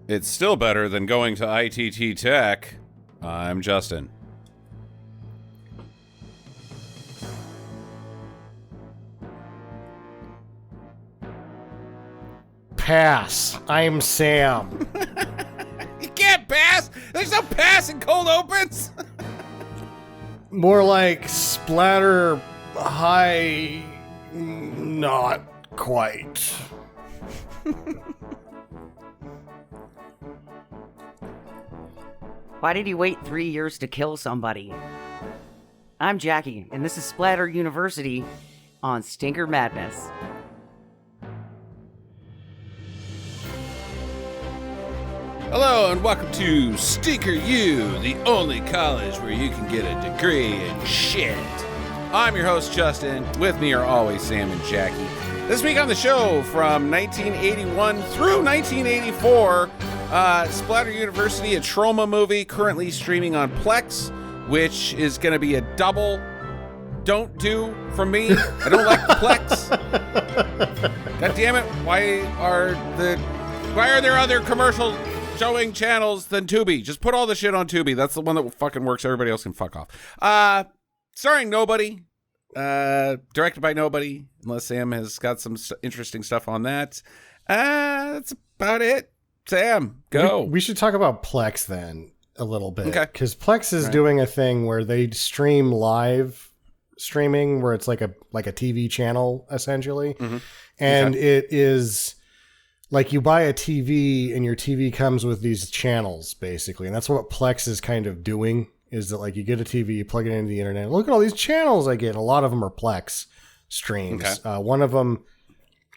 It's still better than going to ITT Tech. I'm Justin. Pass. I'm Sam. You can't pass. There's no pass in cold opens. More like splatter high. Not quite. Why did he wait 3 years to kill somebody? I'm Jackie, and this is Splatter University on Stinker Madness. Hello and welcome to Stinker U, the only college where you can get a degree in shit. I'm your host, Justin. With me are always Sam and Jackie. This week on the show, from 1981 through 1984, Splatter University, a trauma movie currently streaming on Plex, which is going to be a double don't do from me. I don't like the Plex. God damn it. Why are there other commercial showing channels than Tubi? Just put all the shit on Tubi. That's the one that fucking works. Everybody else can fuck off. Starring nobody. Directed by nobody, unless Sam has got some interesting stuff on that. That's about it. Sam, go. We should talk about Plex then a little bit. Okay. Because Plex is doing a thing where they stream live streaming, where it's like a TV channel, essentially. Mm-hmm. And It is like you buy a TV and your TV comes with these channels, basically. And that's what Plex is kind of doing. Is that like you get a TV, you plug it into the internet, look at all these channels I get. A lot of them are Plex streams. Okay. One of them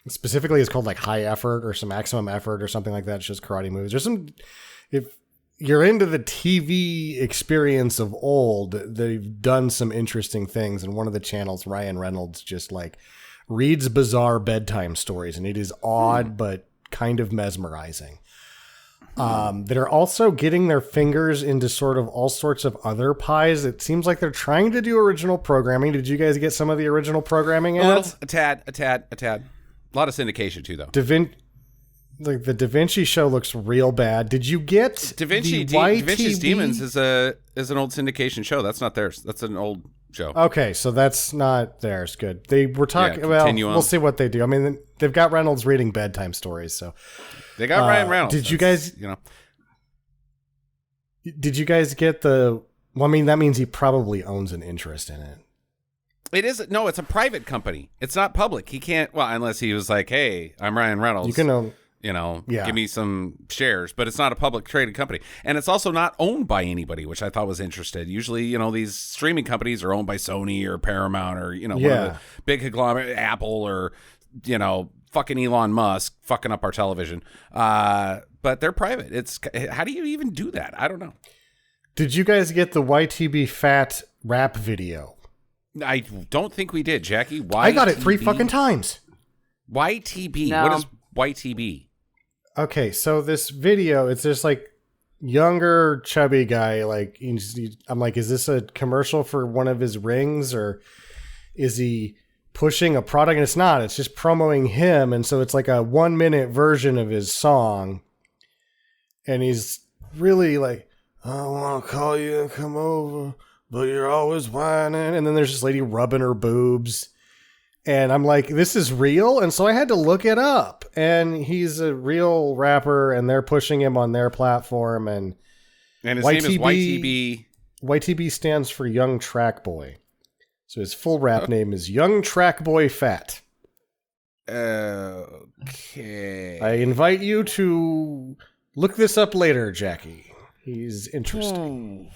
specifically is called like High Effort or some Maximum Effort or something like that. It's just karate movies. There's some, if you're into the TV experience of old, they've done some interesting things. And one of the channels, Ryan Reynolds, just like reads bizarre bedtime stories, and it is odd, but kind of mesmerizing. That are also getting their fingers into sort of all sorts of other pies. It seems like they're trying to do original programming. Did you guys get some of the original programming ads? A tad. A lot of syndication too, though. The Da Vinci show looks real bad. Did you get Da Vinci's Demons is an old syndication show. That's not theirs. That's an old show. Okay, so that's not theirs. Good. They were talking. We'll see what they do. I mean, they've got Reynolds reading bedtime stories, so. They got Ryan Reynolds. Did you guys, Did you guys get the? Well, I mean, that means he probably owns an interest in it. It's a private company. It's not public. He can't. Well, unless he was like, "Hey, I'm Ryan Reynolds. You can own. Give me some shares." But it's not a public traded company, and it's also not owned by anybody, which I thought was interesting. Usually, these streaming companies are owned by Sony or Paramount or one of the big conglomerate, Apple or fucking Elon Musk fucking up our television. But they're private. How do you even do that? I don't know. Did you guys get the YTB Fat rap video? I don't think we did, Jackie. YTB? I got it 3 fucking times. YTB. No. What is YTB? Okay, so this video, it's just like younger, chubby guy. Like I'm like, is this a commercial for one of his rings, or is he pushing a product? And it's not. It's just promoting him, and so it's like a 1-minute version of his song. And he's really like, I want to call you and come over, but you're always whining. And then there's this lady rubbing her boobs. And I'm like, this is real? And so I had to look it up. And he's a real rapper, and they're pushing him on their platform. And his name is YTB. YTB stands for Young Track Boy. So his full rap name is Young Track Boy Fat. Okay. I invite you to look this up later, Jackie. He's interesting.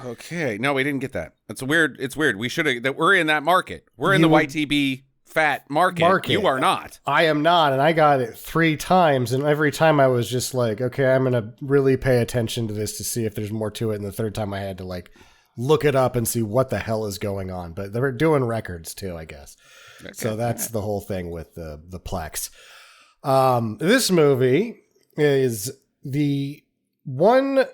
Okay. No, we didn't get that. It's weird. We should have. We're in that market. We're in the YTB Fat market. You are not. I am not, and I got it 3 times, and every time I was just like, okay, I'm going to really pay attention to this to see if there's more to it, and the third time I had to like look it up and see what the hell is going on. But they're doing records too, I guess. Okay. So that's the whole thing with the Plex. This movie is the one,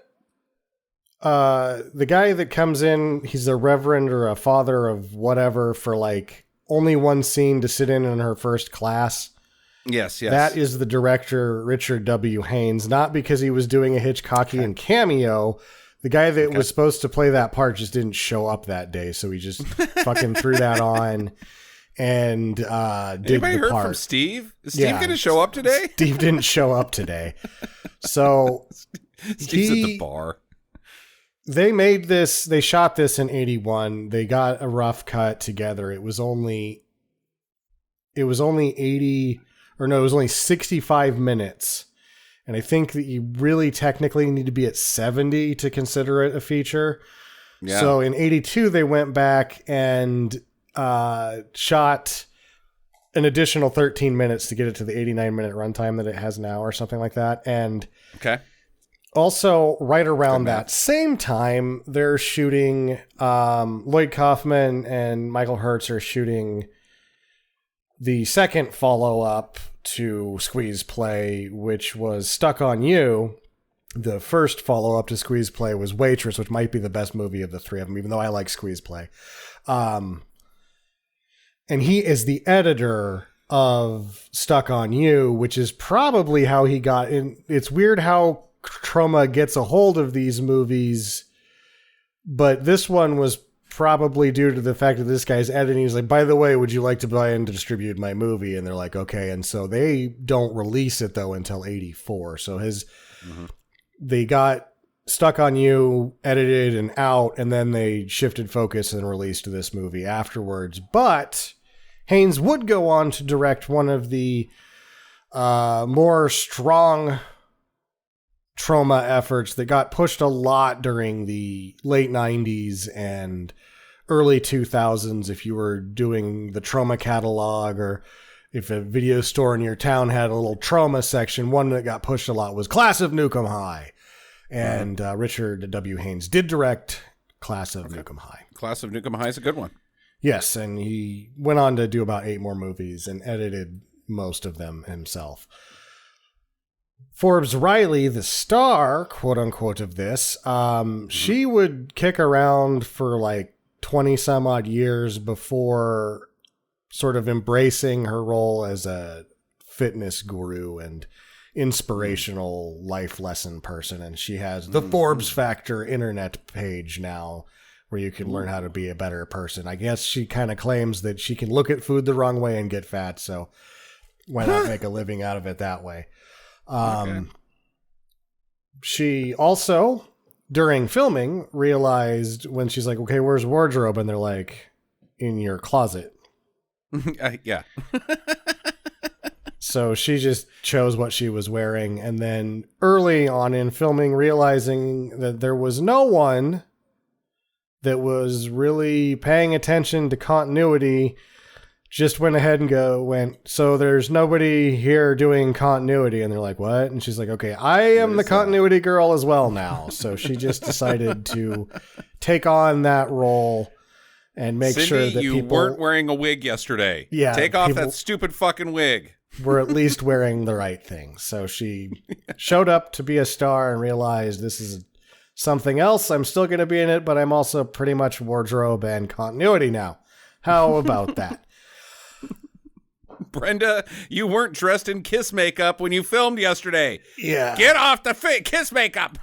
the guy that comes in, he's a reverend or a father of whatever for like only one scene to sit in her first class. Yes. That is the director, Richard W. Haynes, not because he was doing a Hitchcockian cameo. The guy that was supposed to play that part just didn't show up that day, so he just fucking threw that on and did Anybody the heard part. from Steve? Is Steve going to show up today? Steve didn't show up today. So Steve's at the bar. They made this, they shot this in 81. They got a rough cut together. It was only 65 minutes. And I think that you really technically need to be at 70 to consider it a feature. Yeah. So in 82, they went back and shot an additional 13 minutes to get it to the 89-minute runtime that it has now or something like that. And also right around that same time, they're shooting, Lloyd Kaufman and Michael Hertz are shooting the second follow-up to Squeeze Play, which was Stuck on You. The first follow-up to Squeeze Play was Waitress, which might be the best movie of the three of them, even though I like Squeeze Play. And he is the editor of Stuck on You, which is probably how he got in. It's weird how Troma gets a hold of these movies, but this one was probably due to the fact that this guy's editing. He's like, by the way, would you like to buy and distribute my movie? And they're like, okay. And so they don't release it though until 84. So they got Stuck on You edited and out, and then they shifted focus and released this movie afterwards. But Haynes would go on to direct one of the more strong Troma efforts that got pushed a lot during the late 90s and early 2000s. If you were doing the Troma catalog, or if a video store in your town had a little Troma section, one that got pushed a lot was Class of Nukem High. And Richard W. Haynes did direct Class of Nukem High. Class of Nukem High is a good one. Yes, and he went on to do about 8 more movies and edited most of them himself. Forbes Riley, the star, quote unquote, of this, she would kick around for like 20 some odd years before sort of embracing her role as a fitness guru and inspirational life lesson person. And she has the Forbes Factor internet page now where you can learn how to be a better person. I guess she kind of claims that she can look at food the wrong way and get fat. So why not make a living out of it that way? She also, during filming, realized when she's like, okay, where's wardrobe? And they're like, in your closet. Yeah. So she just chose what she was wearing. And then early on in filming, realizing that there was no one that was really paying attention to continuity, just went ahead and went, so there's nobody here doing continuity. And they're like, what? And she's like, okay, I am the continuity girl as well now. So she just decided to take on that role and make sure that you weren't wearing a wig yesterday. Yeah. Take off that stupid fucking wig. We're at least wearing the right thing. So she showed up to be a star and realized this is something else. I'm still going to be in it, but I'm also pretty much wardrobe and continuity now. How about that? Brenda, you weren't dressed in kiss makeup when you filmed yesterday. Yeah. Get off the kiss makeup.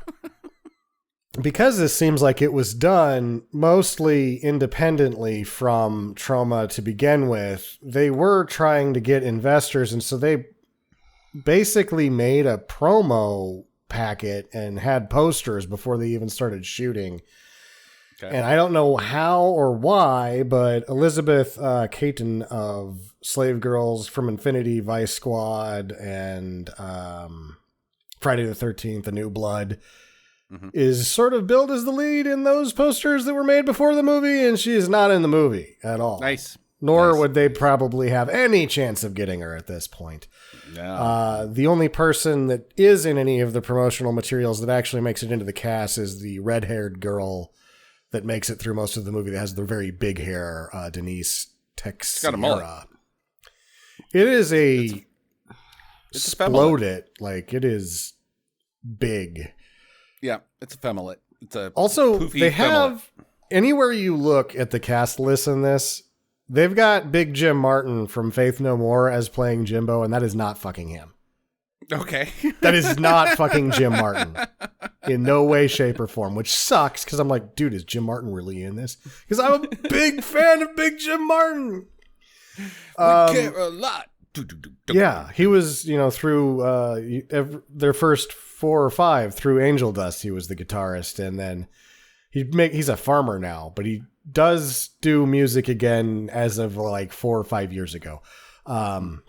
Because this seems like it was done mostly independently from Troma to begin with, they were trying to get investors, and so they basically made a promo packet and had posters before they even started shooting. Okay. And I don't know how or why, but Elizabeth Caton of Slave Girls from Infinity, Vice Squad, and Friday the 13th, A New Blood, is sort of billed as the lead in those posters that were made before the movie, and she is not in the movie at all. Nice. Nor would they probably have any chance of getting her at this point. No. The only person that is in any of the promotional materials that actually makes it into the cast is the red-haired girl that makes it through most of the movie that has the very big hair, Denise Texera. It is it's explode it. Like, it is big. Yeah, it's a femmelet. It's a also, poofy they femmelet. have, anywhere you look at the cast list in this, They've got Big Jim Martin from Faith No More as playing Jimbo, and that is not fucking him. Okay. That is not fucking Jim Martin in no way, shape, or form, which sucks because I'm like, dude, is Jim Martin really in this? Because I'm a big fan of Big Jim Martin. We care a lot. Yeah, he was, through their first 4 or 5 through Angel Dust. He was the guitarist, and then he's a farmer now, but he does do music again as of like 4 or 5 years ago. And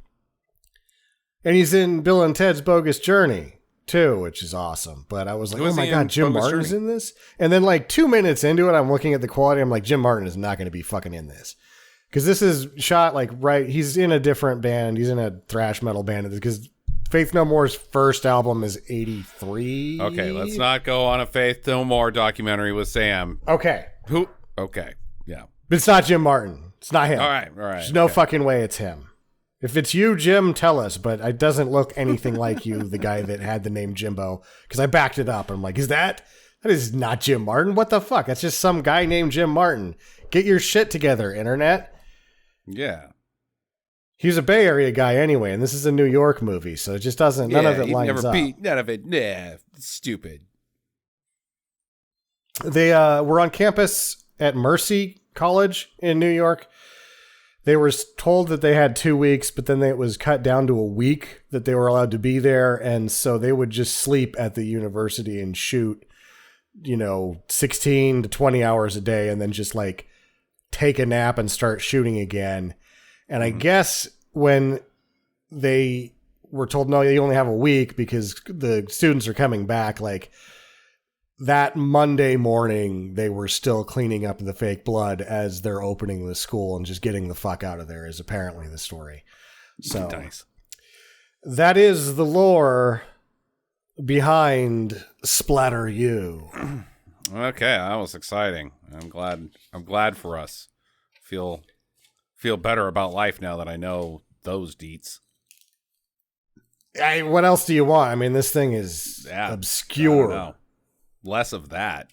he's in Bill and Ted's Bogus Journey too, which is awesome. But I was like, oh my God, Jim Martin's in this? And then like 2 minutes into it, I'm looking at the quality. I'm like, Jim Martin is not going to be fucking in this. Because this is shot like he's in a different band. He's in a thrash metal band. Because Faith No More's first album is 83. Okay, let's not go on a Faith No More documentary with Sam. Okay. Who? Okay, yeah. But it's not Jim Martin. It's not him. All right. There's no fucking way it's him. If it's you, Jim, tell us. But it doesn't look anything like you, the guy that had the name Jimbo. Because I backed it up. I'm like, that is not Jim Martin. What the fuck? That's just some guy named Jim Martin. Get your shit together, internet. Yeah. He's a Bay Area guy anyway, and this is a New York movie, so it just doesn't, none of it lines up. None of it, nah, stupid. They were on campus at Mercy College in New York. They were told that they had 2 weeks, but then it was cut down to a week that they were allowed to be there, and so they would just sleep at the university and shoot, 16 to 20 hours a day, and then just like take a nap and start shooting again. And I guess when they were told, no, you only have a week because the students are coming back, like that Monday morning, they were still cleaning up the fake blood as they're opening the school and just getting the fuck out of there is apparently the story. So nice. That is the lore behind Splatter U. Okay, that was exciting. I'm glad for us. Feel better about life now that I know those deets. What else do you want? I mean, this thing is obscure. Less of that.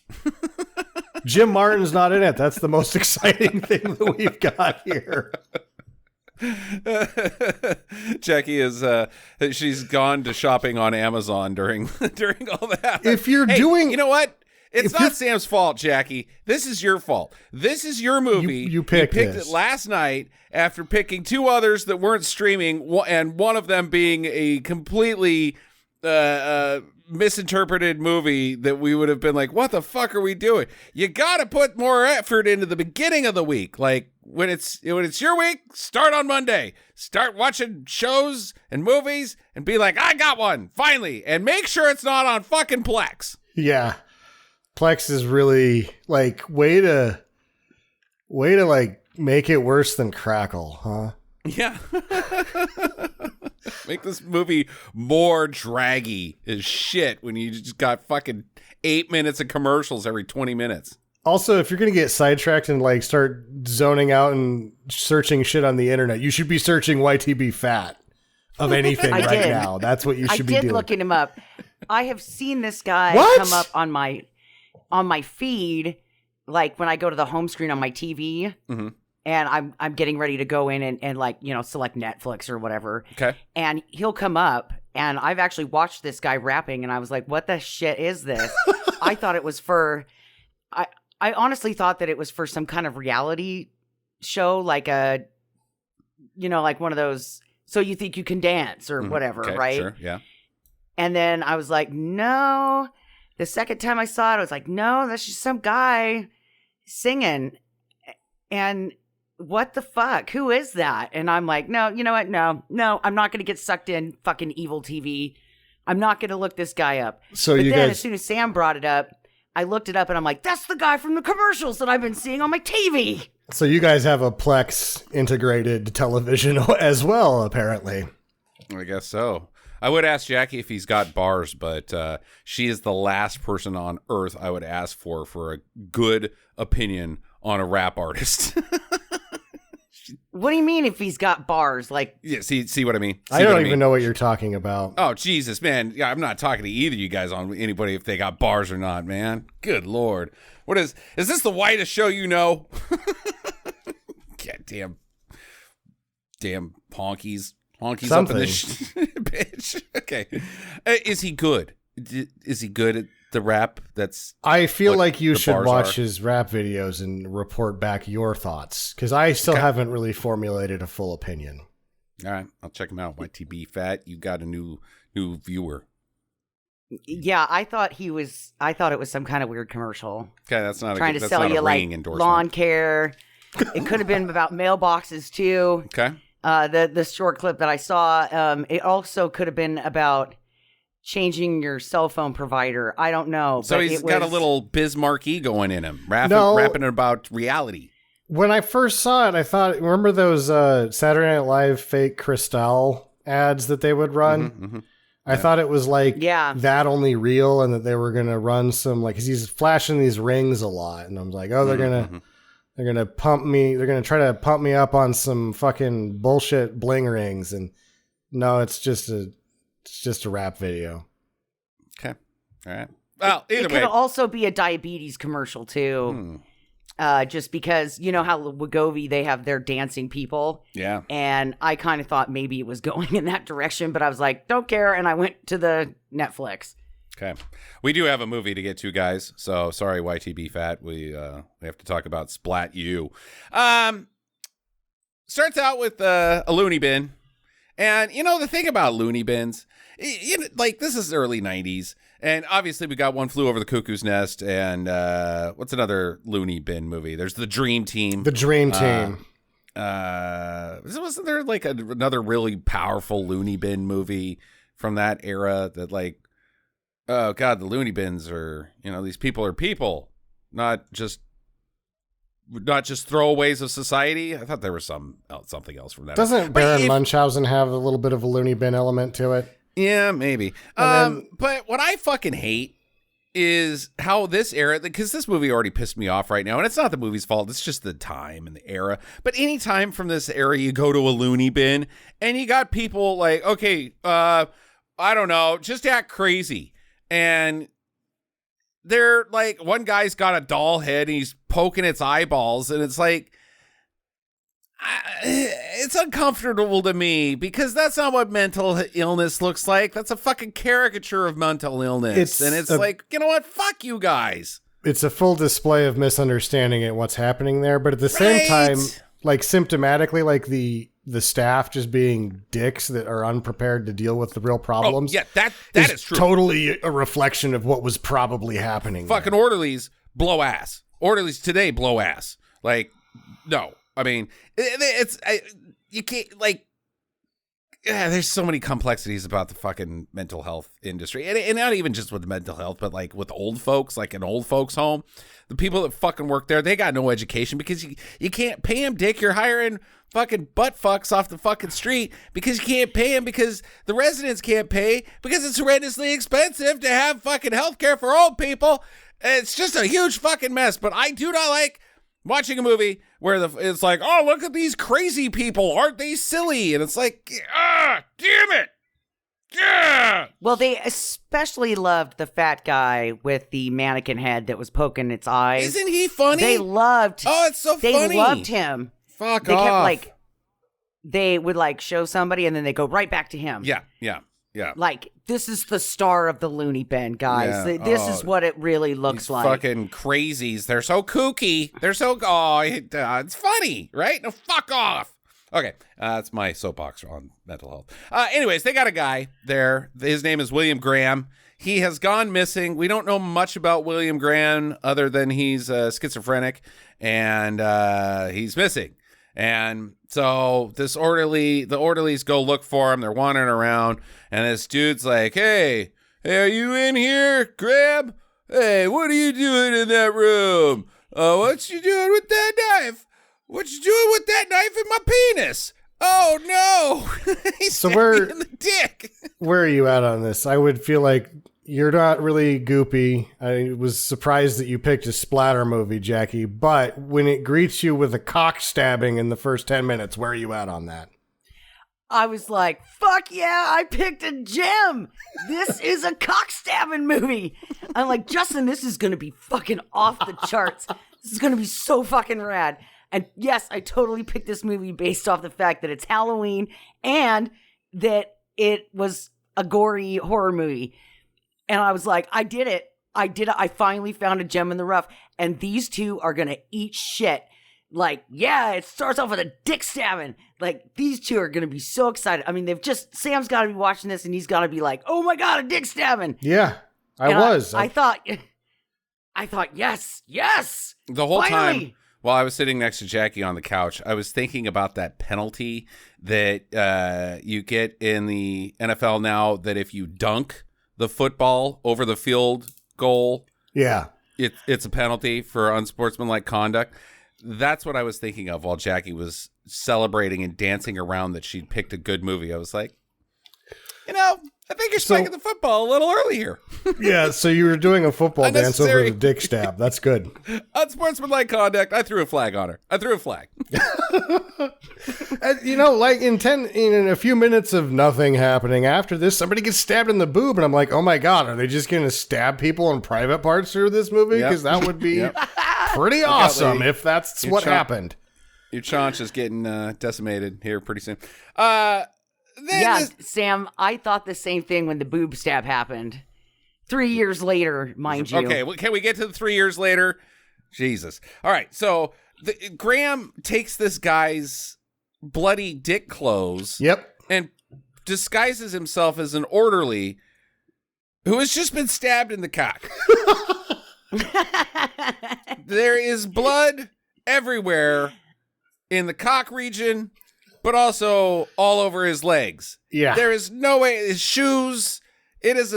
Jim Martin's not in it. That's the most exciting thing that we've got here. Jackie is she's gone to shopping on Amazon during all that. If you're doing, you know what? It's not Sam's fault, Jackie. This is your fault. This is your movie. You picked it last night after picking 2 others that weren't streaming, and one of them being a completely misinterpreted movie that we would have been like, what the fuck are we doing? You got to put more effort into the beginning of the week. Like when it's your week, start on Monday. Start watching shows and movies and be like, I got one finally, and make sure it's not on fucking Plex. Yeah. Plex is really like way to like make it worse than Crackle, huh? Yeah. Make this movie more draggy as shit when you just got fucking 8 minutes of commercials every 20 minutes. Also, if you're going to get sidetracked and like start zoning out and searching shit on the internet, you should be searching YTB fat of anything right now. That's what you should be doing. I did looking him up. I have seen this guy come up on my feed, like when I go to the home screen on my TV. Mm-hmm. And I'm getting ready to go in and like, select Netflix or whatever. Okay. And he'll come up, and I've actually watched this guy rapping, and I was like, what the shit is this? I thought it was I honestly thought that it was for some kind of reality show, like like one of those, So You Think You Can Dance or whatever, right? Sure, yeah. And then I was like, no. The second time I saw it, I was like, no, that's just some guy singing. And what the fuck? Who is that? And I'm like, no, you know what? No, I'm not going to get sucked in fucking evil TV. I'm not going to look this guy up. So but you then guys... as soon as Sam brought it up, I looked it up and I'm like, that's the guy from the commercials that I've been seeing on my TV. So you guys have a Plex integrated television as well, apparently. I guess so. I would ask Jackie if he's got bars, but she is the last person on earth I would ask for a good opinion on a rap artist. What do you mean if he's got bars? Like, yeah, see what I mean? I don't even know what you're talking about. Oh, Jesus, man. Yeah, I'm not talking to either of you guys on anybody if they got bars or not, man. Good Lord. Is this the whitest show you know? God Damn honkies. Honkies Something. up in this bitch. Okay. Is he good? Is he good at the rap? I feel like you should watch are. his rap videos and report back your thoughts, because I still haven't really formulated a full opinion. All right, I'll check him out. YTB Fat, you got a new viewer. Yeah, I thought it was some kind of weird commercial. Okay, that's not trying a, to that's sell not you a like ringing endorsement. lawn care. It could have been about mailboxes too. Okay. The short clip that I saw, it also could have been about changing your cell phone provider. I don't know. So but he's got a little Bismarck-y going in him, rapping about reality. When I first saw it, I thought, remember those Saturday Night Live fake Cristal ads that they would run? Mm-hmm, mm-hmm. I thought it was like Yeah. that only real, and that they were going to run some, like, 'cause he's flashing these rings a lot. And I was like, oh, they're going to pump me. They're going to try to pump me up on some fucking bullshit bling rings. And no, it's just a rap video. Okay. All right. Well, either It way. could also be a diabetes commercial too. Just because you know how Wegovy, they have their dancing people. Yeah. And I kind of thought maybe it was going in that direction, but I was like, don't care. And I went to the Netflix. Okay. We do have a movie to get to, guys. So sorry, YTB Fat. We have to talk about Splat U. Starts out with a loony bin. And, you know, the thing about loony bins, like, this is early 90s. And obviously we got One Flew Over the Cuckoo's Nest. And what's another loony bin movie? There's The Dream Team. The Dream Team. Wasn't there, like, another really powerful loony bin movie from that era that, like, oh, God, the loony bins are, you know, these people are people, not just throwaways of society. I thought there was something else from that. Doesn't Baron Munchausen have a little bit of a loony bin element to it? Yeah, maybe. But what I fucking hate is how this era, because this movie already pissed me off right now, and it's not the movie's fault, it's just the time and the era. But any time from this era, you go to a loony bin, and you got people like, okay, I don't know, just act crazy. And they're like, one guy's got a doll head and he's poking its eyeballs, and it's like, it's uncomfortable to me because that's not what mental illness looks like. That's a fucking caricature of mental illness. It's like, you know what? Fuck you guys. It's a full display of misunderstanding at what's happening there. But at the same time, like, symptomatically, like the staff just being dicks that are unprepared to deal with the real problems. Oh, yeah, that is true. Totally a reflection of what was probably happening. Fucking orderlies blow ass. Orderlies today blow ass. Like, no. I mean, you can't, like, yeah, there's so many complexities about the fucking mental health industry. And not even just with mental health, but like with old folks, like an old folks home. The people that fucking work there, they got no education because you can't pay them, dick. You're hiring fucking butt fucks off the fucking street because you can't pay them, because the residents can't pay, because it's horrendously expensive to have fucking healthcare for old people. It's just a huge fucking mess. But I do not like watching a movie where it's like, oh, look at these crazy people. Aren't they silly? And it's like, damn it. Yeah. Well, they especially loved the fat guy with the mannequin head that was poking its eyes. Isn't he funny? They loved. Oh, it's so funny. They loved him. Fuck they off. Kept, like, they would like show somebody and then they go right back to him. Yeah. Like, this is the star of the loony bin, guys. Yeah. This is what it really looks like. Fucking crazies. They're so kooky. They're so, it's funny, right? No, fuck off. Okay, that's my soapbox on mental health. Anyways, they got a guy there. His name is William Graham. He has gone missing. We don't know much about William Graham other than he's schizophrenic, and he's missing. And so the orderlies go look for him. They're wandering around, and this dude's like, hey, are you in here, Graham? Hey, what are you doing in that room? What you doing with that knife? What you doing with that knife in my penis? Oh, no. He's so in the dick. Where are you at on this? I would feel like you're not really goopy. I was surprised that you picked a splatter movie, Jackie. But when it greets you with a cock stabbing in the first 10 minutes, where are you at on that? I was like, fuck yeah, I picked a gem. This is a cock stabbing movie. I'm like, Justin, this is going to be fucking off the charts. This is going to be so fucking rad. And yes, I totally picked this movie based off the fact that it's Halloween and that it was a gory horror movie. And I was like, I did it. I finally found a gem in the rough. And these two are going to eat shit. Like, yeah, it starts off with a dick stabbing. Like, these two are going to be so excited. I mean, Sam's got to be watching this and he's got to be like, oh my God, a dick stabbing. Yeah, I thought, yes. The whole finally. time while I was sitting next to Jackie on the couch, I was thinking about that penalty that you get in the NFL now, that if you dunk the football over the field goal, it's a penalty for unsportsmanlike conduct. That's what I was thinking of while Jackie was celebrating and dancing around that she'd picked a good movie. I was like, I think you're spiking the football a little early here. Yeah, so you were doing a football dance over the dick stab. That's good. Unsportsmanlike conduct. I threw a flag on her. And, like in a few minutes of nothing happening after this, somebody gets stabbed in the boob, and I'm like, oh my God, are they just going to stab people in private parts through this movie? Because that would be pretty awesome if that's what happened. Your chaunch is getting decimated here pretty soon. Sam, I thought the same thing when the boob stab happened. 3 years later, mind you. Okay, can we get to the 3 years later? Jesus. All right, so Graham takes this guy's bloody dick clothes. Yep. And disguises himself as an orderly who has just been stabbed in the cock. There is blood everywhere in the cock region, but also all over his legs. Yeah. There is no way. His shoes. It's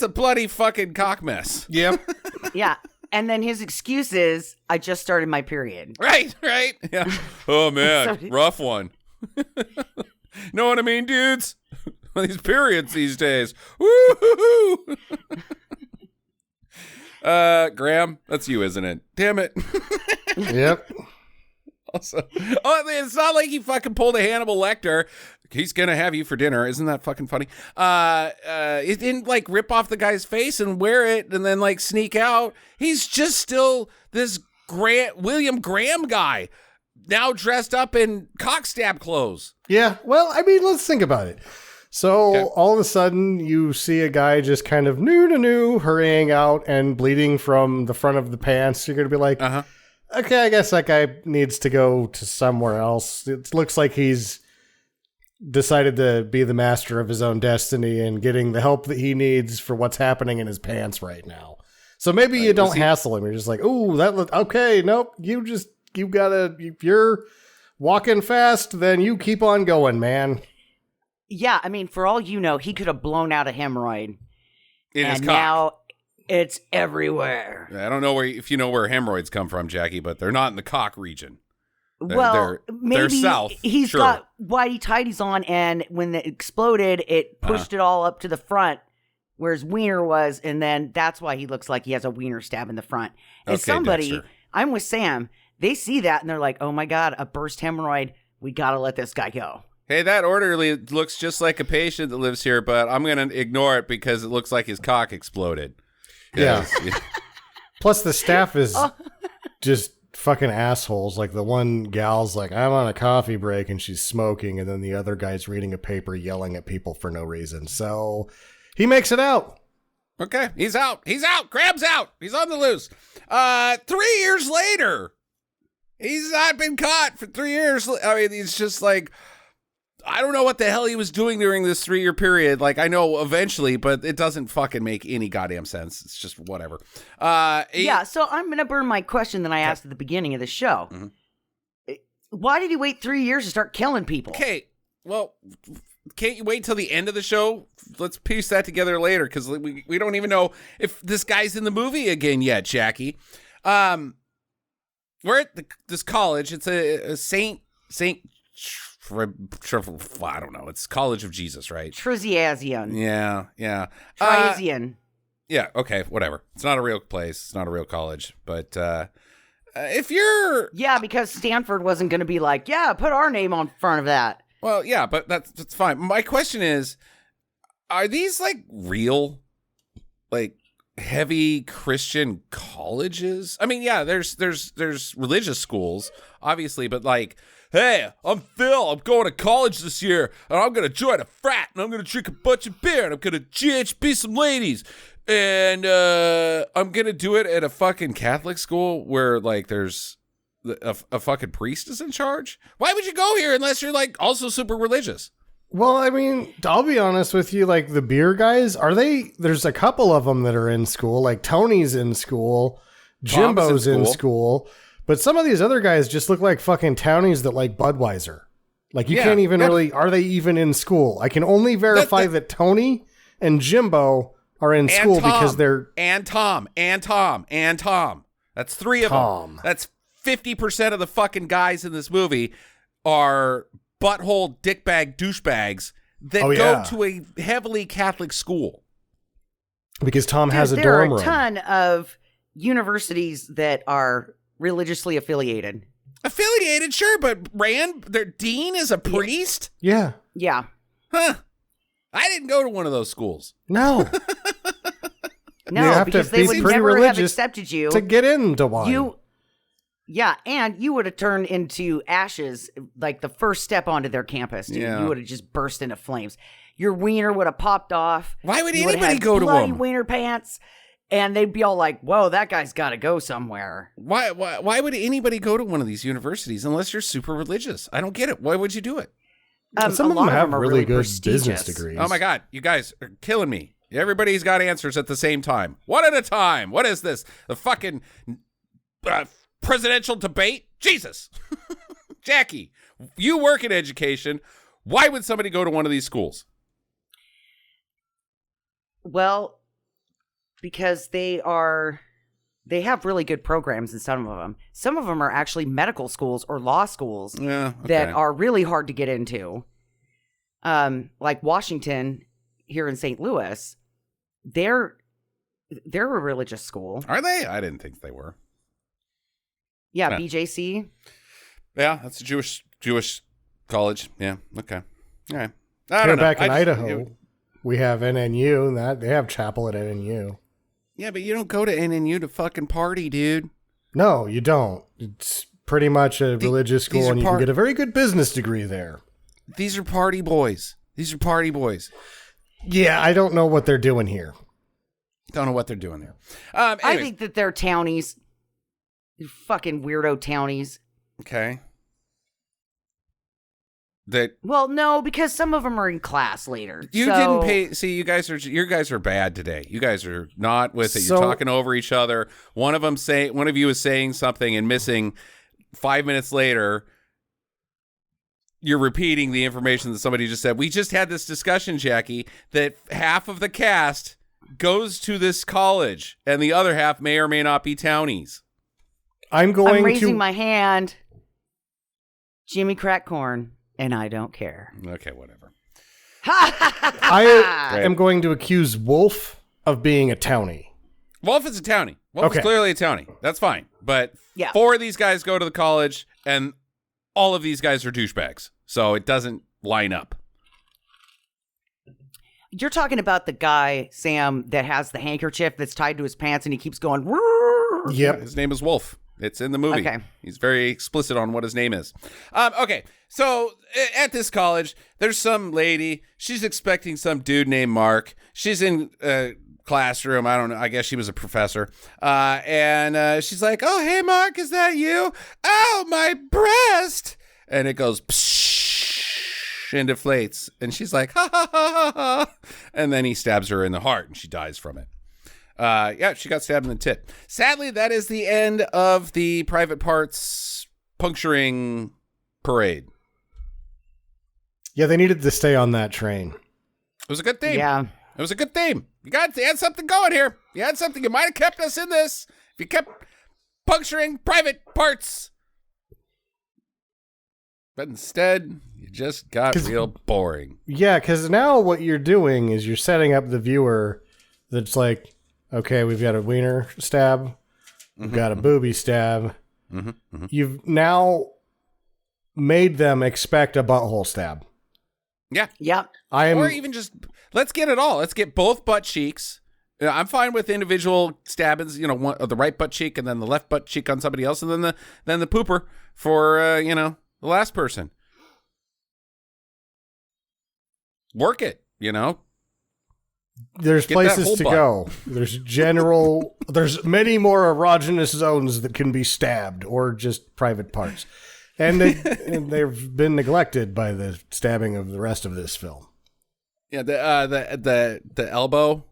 a bloody fucking cock mess. Yep. Yeah. And then his excuse is, I just started my period. Right. Yeah. Oh, man. Rough one. Know what I mean, dudes? These periods these days. Woo-hoo-hoo. Graham, that's you, isn't it? Damn it. Yep. Also, it's not like he fucking pulled a Hannibal Lecter. He's gonna have you for dinner. Isn't that fucking funny? It didn't like rip off the guy's face and wear it and then like sneak out. He's just still this William Graham guy, now dressed up in cockstab clothes. Yeah. Well, I mean, let's think about it. So all of a sudden you see a guy just kind of hurrying out and bleeding from the front of the pants. You're going to be like, okay, I guess that guy needs to go to somewhere else. It looks like he's decided to be the master of his own destiny and getting the help that he needs for what's happening in his pants right now. So maybe you don't hassle him. You're just like, oh, okay. Nope. If you're walking fast, then you keep on going, man. Yeah, I mean, for all you know, he could have blown out a hemorrhoid. In his cock. Now it's everywhere. I don't know if you know where hemorrhoids come from, Jackie, but they're not in the cock region. Well, maybe they're south. He's got whitey tighties on, and when it exploded, it pushed it all up to the front where his wiener was, and then that's why he looks like he has a wiener stab in the front. And Dexter. I'm with Sam, they see that, and they're like, oh my God, a burst hemorrhoid. We got to let this guy go. Hey, that orderly looks just like a patient that lives here, but I'm going to ignore it because it looks like his cock exploded. Yeah. Plus, the staff is just fucking assholes. Like, the one gal's like, I'm on a coffee break, and she's smoking, and then the other guy's reading a paper yelling at people for no reason. So, he makes it out. Okay, he's out. Graham's out. He's on the loose. 3 years later, he's not been caught for 3 years. I mean, he's just like... I don't know what the hell he was doing during this 3 year period. Like, I know eventually, but it doesn't fucking make any goddamn sense. It's just whatever. So I'm going to burn my question that I asked at the beginning of the show. Mm-hmm. Why did he wait 3 years to start killing people? Okay, well, can't you wait till the end of the show? Let's piece that together later, because we don't even know if this guy's in the movie again yet, Jackie. We're at this college. It's a Saint... I don't know. It's College of Jesus, right? Triziazian. Yeah. Trizian. Yeah, okay, whatever. It's not a real place. It's not a real college. But if you're... Yeah, because Stanford wasn't going to be like, yeah, put our name on front of that. Well, yeah, but that's fine. My question is, are these, like, real? Like, heavy Christian colleges. I mean, yeah, there's religious schools, obviously, but like, hey, I'm Phil. I'm going to college this year, and I'm gonna join a frat, and I'm gonna drink a bunch of beer, and I'm gonna GHB some ladies, and I'm gonna do it at a fucking Catholic school where like there's a fucking priest is in charge. Why would you go here unless you're like also super religious? Well, I mean, I'll be honest with you, like the beer guys, there's a couple of them that are in school, like Tony's in school, Jimbo's in school, but some of these other guys just look like fucking townies that like Budweiser. Like you can't even really, are they even in school? I can only verify that Tony and Jimbo are in school because they're... And Tom. That's three of them. That's 50% of the fucking guys in this movie are butthole dickbag douchebags that go to a heavily Catholic school. Because Tom has a dorm room. There are a ton of universities that are religiously affiliated. Affiliated, sure, but their dean is a priest? Yeah. Yeah. Huh. I didn't go to one of those schools. No. No, because they would never have accepted you to get into one. Yeah, and you would have turned into ashes like the first step onto their campus, dude. Yeah. You would have just burst into flames. Your wiener would have popped off. Why would anybody go to one? Wiener pants, and they'd be all like, "Whoa, that guy's got to go somewhere." Why would anybody go to one of these universities unless you're super religious? I don't get it. Why would you do it? Some of them have really good business degrees. Oh my God, you guys are killing me. Everybody's got answers at the same time. One at a time. What is this? The fucking presidential debate? Jesus. Jackie, you work in education. Why would somebody go to one of these schools? Well, because they have really good programs in some of them. Some of them are actually medical schools or law schools that are really hard to get into. Like Washington here in St. Louis, they're a religious school. Are they? I didn't think they were. Yeah, BJC. Yeah, that's a Jewish college. Yeah, okay. All right. Here back in Idaho, we have NNU, and they have chapel at NNU. Yeah, but you don't go to NNU to fucking party, dude. No, you don't. It's pretty much a religious school, and you can get a very good business degree there. These are party boys. Yeah, I don't know what they're doing here. Don't know what they're doing there. I think that they're townies. They're fucking weirdo townies. Okay. Well, no, because some of them are in class later. You didn't pay. See, you guys are bad today. You guys are not with it. You're talking over each other. One of you is saying something and missing. 5 minutes later, you're repeating the information that somebody just said. We just had this discussion, Jackie, that half of the cast goes to this college, and the other half may or may not be townies. I'm raising my hand. Jimmy Crackcorn. And I don't care. Okay, whatever. I am going to accuse Wolf of being a townie. Wolf is a townie. Wolf is clearly a townie. That's fine. But 4 of these guys go to the college, and all of these guys are douchebags. So it doesn't line up. You're talking about the guy, Sam, that has the handkerchief that's tied to his pants, and he keeps going. Yep. His name is Wolf. It's in the movie. Okay. He's very explicit on what his name is. Okay, so at this college, there's some lady. She's expecting some dude named Mark. She's in a classroom. I don't know. I guess she was a professor. And she's like, "Oh, hey, Mark, is that you? Oh, my breast!" And it goes psh, and deflates. And she's like, "Ha ha ha ha ha!" And then he stabs her in the heart, and she dies from it. She got stabbed in the tit. Sadly, that is the end of the private parts puncturing parade. Yeah, they needed to stay on that train. It was a good theme. Yeah. It was a good theme. You had something going here. You had something. You might have kept us in this if you kept puncturing private parts. But instead, you just got real boring. Yeah, because now what you're doing is you're setting up the viewer that's like, okay, we've got a wiener stab. We've got a booby stab. You've now made them expect a butthole stab. Yeah. Yep. Or even just, let's get it all. Let's get both butt cheeks Yeah, I'm fine with individual stabbings, one, the right butt cheek and then the left butt cheek on somebody else, and then the pooper for the last person. Work it, There's Get places that to whole go. There's there's many more erogenous zones that can be stabbed or just private parts. And they've been neglected by the stabbing of the rest of this film. Yeah, the elbow,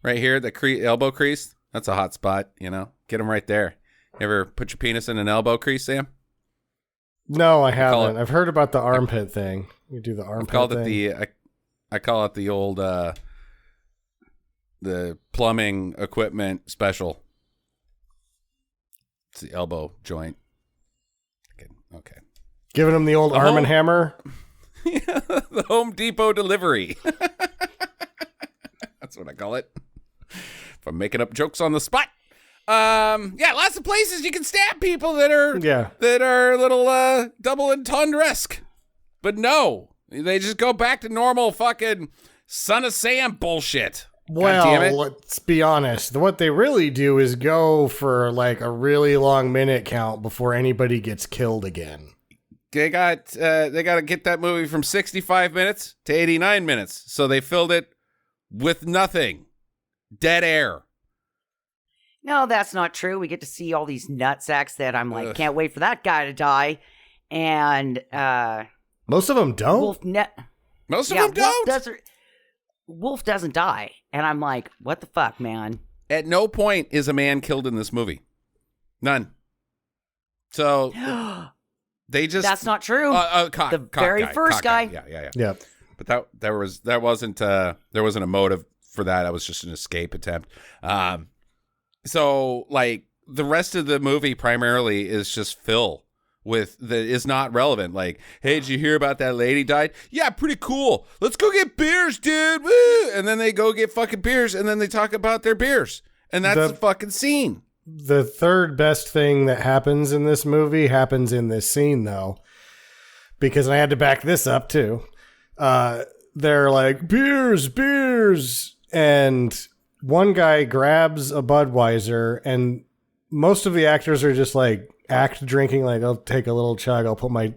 right here, the elbow crease. That's a hot spot, Get them right there. You ever put your penis in an elbow crease, Sam? No, I haven't. I've heard about the armpit thing. You do the armpit thing. I call it the old the plumbing equipment special. It's the elbow joint. Okay. Giving them the old Arm & Hammer. Yeah, the Home Depot delivery. That's what I call it. If I'm making up jokes on the spot. Lots of places you can stab people that are a little double entendre-esque. But no, they just go back to normal fucking Son of Sam bullshit. Well, let's be honest. What they really do is go for like a really long minute count before anybody gets killed again. They got to get that movie from 65 minutes to 89 minutes. So they filled it with nothing. Dead air. No, that's not true. We get to see all these nutsacks that I'm like, can't wait for that guy to die. And most of them don't. Most of them don't. Wolf doesn't die. And I'm like, what the fuck, man? At no point is a man killed in this movie. None. So they just... That's not true. The very first guy. Yeah. But there wasn't a motive for that. That was just an escape attempt. So like the rest of the movie primarily is just Phil is not relevant. Like, hey, did you hear about that lady died? Yeah, pretty cool. Let's go get beers, dude. Woo! And then they go get fucking beers, and then they talk about their beers. And that's the fucking scene. The third best thing that happens in this movie happens in this scene, though. Because I had to back this up, too. They're like, beers. And one guy grabs a Budweiser, and most of the actors are just like, drinking, like, I'll take a little chug, I'll put my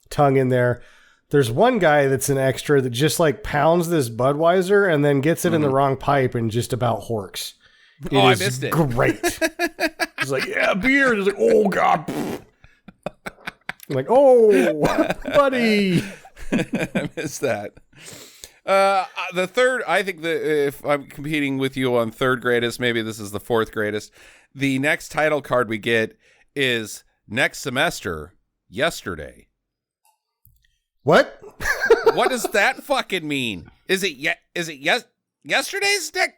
tongue in there. There's one guy that's an extra that just like pounds this Budweiser and then gets it in the wrong pipe and just about horks. I missed it. Great. He's like, yeah, beer. He's like, oh god. I'm like, oh, buddy. I missed that. The third, I think if I'm competing with you on third greatest, maybe this is the fourth greatest. The next title card we get is next semester, yesterday. What? What does that fucking mean? Is it yesterday's next?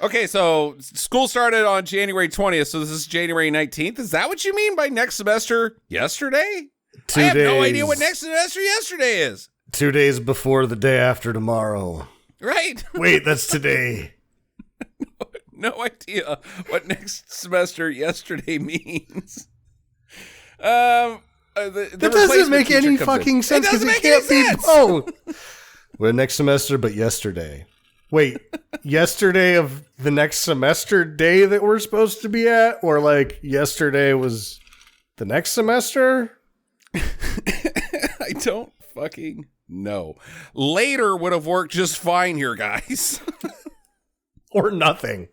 Okay, so school started on January 20th, so this is January 19th. Is that what you mean by next semester, yesterday? 2 days. I have no idea what next semester, yesterday is. 2 days before the day after tomorrow. Right. Wait, that's today. No idea what next semester yesterday means. That doesn't make any fucking sense because it can't be both. Well, next semester, but yesterday. Wait, yesterday of the next semester day that we're supposed to be at? Or like yesterday was the next semester? I don't fucking know. Later would have worked just fine here, guys. Or nothing.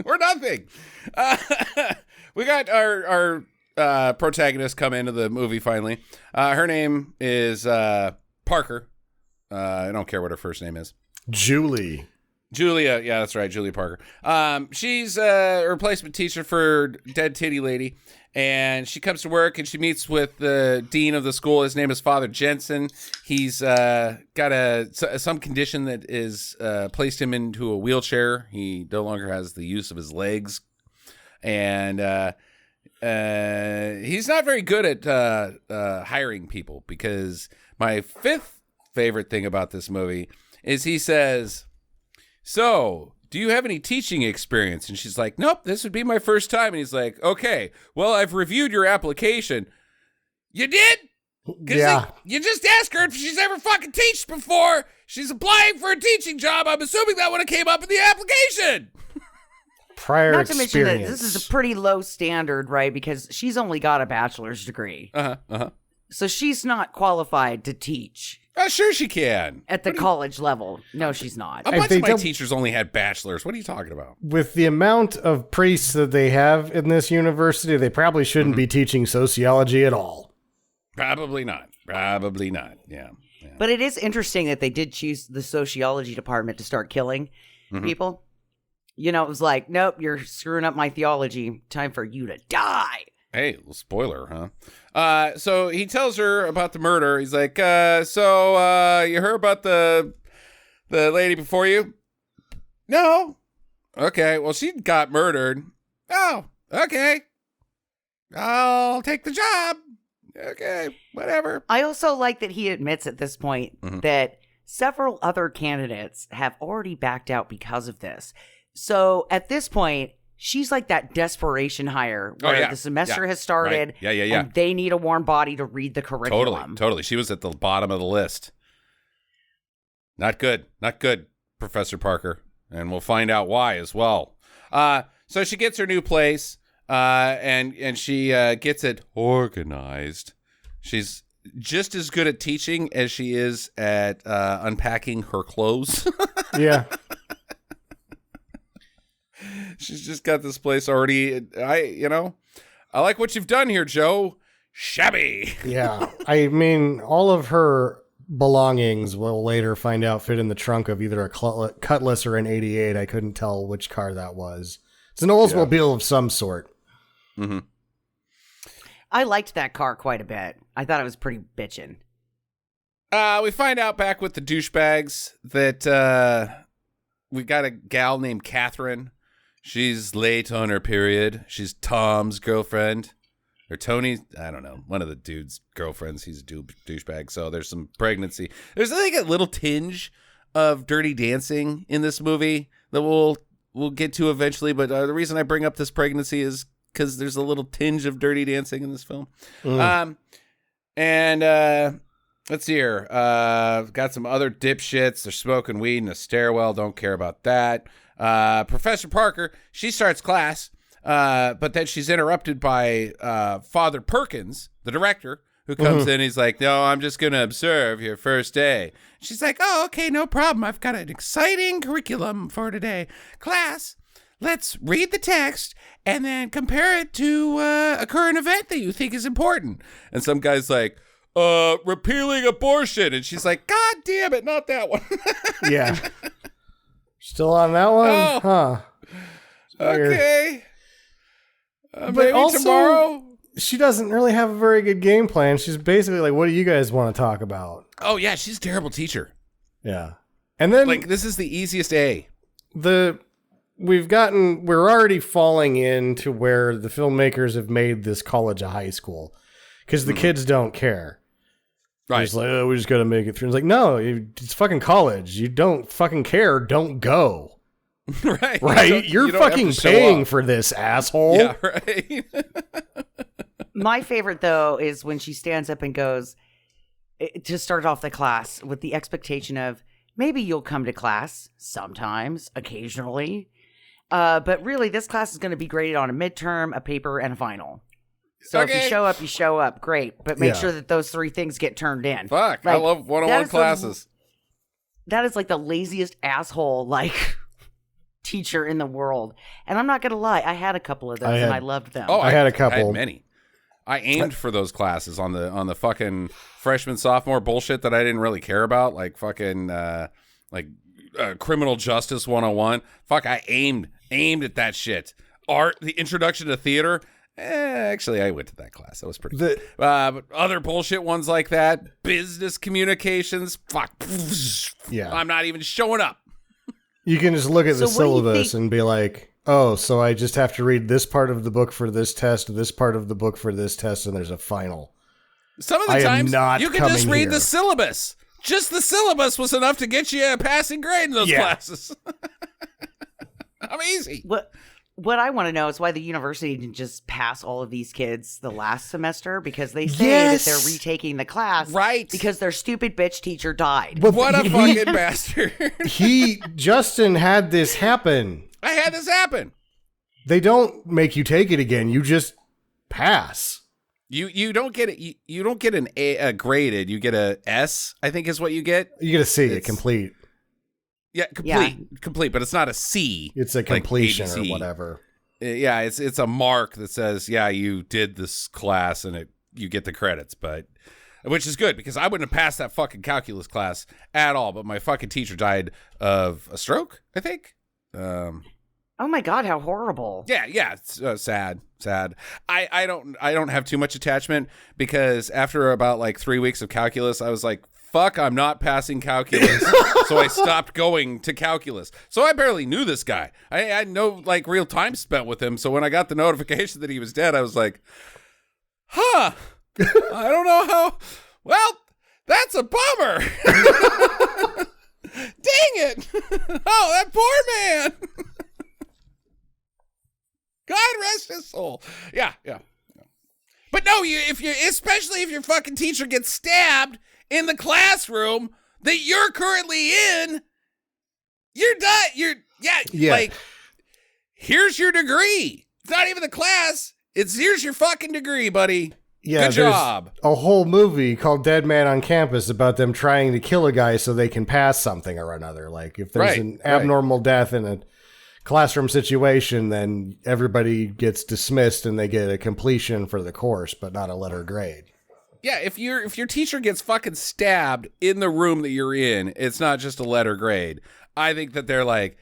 Or nothing. We got our protagonist come into the movie finally. Her name is Parker. I don't care what her first name is. Julia, yeah, that's right, Julia Parker. She's a replacement teacher for dead titty lady, and she comes to work and she meets with the dean of the school. His name is Father Jensen. He's got some condition that is placed him into a wheelchair. He no longer has the use of his legs, and he's not very good at hiring people, because my fifth favorite thing about this movie is he says, so, do you have any teaching experience? And she's like, nope, this would be my first time. And he's like, okay, well, I've reviewed your application. You did? Yeah. You just ask her if she's ever fucking teached before. She's applying for a teaching job. I'm assuming that would have came up in the application. Prior Not to mention that experience. this is a pretty low standard, right? Because she's only got a bachelor's degree. So she's not qualified to teach Sure she can. at the college level. No, she's not. A bunch they of my don't- teachers only had bachelors. What are you talking about? With the amount of priests that they have in this university, they probably shouldn't be teaching sociology at all. Probably not. Probably not. Yeah. But it is interesting that they did choose the sociology department to start killing people. You know, it was like, nope, you're screwing up my theology. Time for you to die. Hey, little spoiler, huh? So he tells her about the murder. He's like, you heard about the lady before you? No. Okay, well, she got murdered. Oh, okay. I'll take the job. Okay, whatever. I also like that he admits at this point that several other candidates have already backed out because of this. So at this point, she's like that desperation hire where the semester has started. Right. Yeah. And they need a warm body to read the curriculum. Totally. She was at the bottom of the list. Not good, Professor Parker. And we'll find out why as well. So she gets her new place, and she gets it organized. She's just as good at teaching as she is at unpacking her clothes. Yeah. She's just got this place already. I like what you've done here, Joe. Shabby. Yeah. I mean, all of her belongings we'll later find out fit in the trunk of either a Cutlass or an 88. I couldn't tell which car that was. It's an Oldsmobile of some sort. Mm-hmm. I liked that car quite a bit. I thought it was pretty bitchin'. We find out back with the douchebags that we got a gal named Catherine. She's late on her period. She's Tom's girlfriend. Or Tony, I don't know, one of the dude's girlfriends. He's a douchebag, so there's some pregnancy. There's like a little tinge of Dirty Dancing in this movie that we'll get to eventually, but the reason I bring up this pregnancy is because there's a little tinge of Dirty Dancing in this film. Let's see here. Got some other dipshits. They're smoking weed in a stairwell. Don't care about that. Professor Parker, she starts class, but then she's interrupted by Father Perkins, the director, who comes in. He's like, no, I'm just going to observe your first day. She's like, oh, okay, no problem. I've got an exciting curriculum for today. Class, let's read the text and then compare it to a current event that you think is important. And some guy's like, repealing abortion. And she's like, God damn it, not that one. Yeah. Still on that one? Oh. Huh. Okay. But Maybe also, tomorrow. she doesn't really have a very good game plan. She's basically like, what do you guys want to talk about? Oh, yeah, she's a terrible teacher. Yeah. And then Like, this is the easiest A. we're already falling into where the filmmakers have made this college a high school because the kids don't care. Right. It's like, oh, we just got to make it through. It's like, no, it's fucking college. You don't fucking care. Don't go. Right. Right? You You're don't have fucking to show paying up. for this, asshole. Yeah, right. My favorite, though, is when she stands up and goes to start off the class with the expectation of maybe you'll come to class sometimes, occasionally. But really, this class is going to be graded on a midterm, a paper, and a final. So if you show up, you show up. Great. But make sure that those three things get turned in. Fuck. I Like, love one-on-one classes. That is like the laziest asshole, like, teacher in the world. And I'm not going to lie. I had a couple of those, and I loved them. Oh, I had a couple. I had many. I aimed for those classes on the fucking freshman, sophomore bullshit that I didn't really care about, like fucking criminal justice 101. Fuck, I aimed at that shit. Art, the introduction to theater. Actually, I went to that class. That was pretty good. But other bullshit ones like that, business communications. Fuck. Yeah. I'm not even showing up. You can just look at the So what do you syllabus think- and be like, oh, so I just have to read this part of the book for this test, this part of the book for this test, and there's a final. Some of the I am times not you can just coming read here. the syllabus. Just the syllabus was enough to get you a passing grade in those classes. I'm easy. What what I want to know is why the university didn't just pass all of these kids the last semester, because they say Yes. that they're retaking the class, Right. Because their stupid bitch teacher died. But What a fucking bastard. Justin had this happen. I had this happen. They don't make you take it again. You just pass. You don't get it. You don't get an A graded. You get a S, I think is what you get. You get a C, a complete. Yeah, complete, but it's not a C. It's a completion like or ABC. whatever. Yeah, it's a mark that says, yeah, you did this class and you get the credits, but which is good because I wouldn't have passed that fucking calculus class at all. But my fucking teacher died of a stroke, I think. Oh my God, how horrible. Yeah, it's sad. I don't have too much attachment because after about like 3 weeks of calculus, I was like, fuck, I'm not passing calculus. So I stopped going to calculus. So I barely knew this guy. I had no like real time spent with him. So when I got the notification that he was dead, I was like, huh, I don't know how. Well, that's a bummer. Dang it. Oh, that poor man. God rest his soul. Yeah. But no, especially if your fucking teacher gets stabbed in the classroom that you're currently in, you're done. Like, here's your degree. It's not even the class. Here's your fucking degree, buddy. Yeah, good job. A whole movie called Dead Man on Campus about them trying to kill a guy so they can pass something or another. Like if there's an abnormal death in a classroom situation, then everybody gets dismissed and they get a completion for the course, but not a letter grade. Yeah, if your teacher gets fucking stabbed in the room that you're in, it's not just a letter grade. I think that they're like,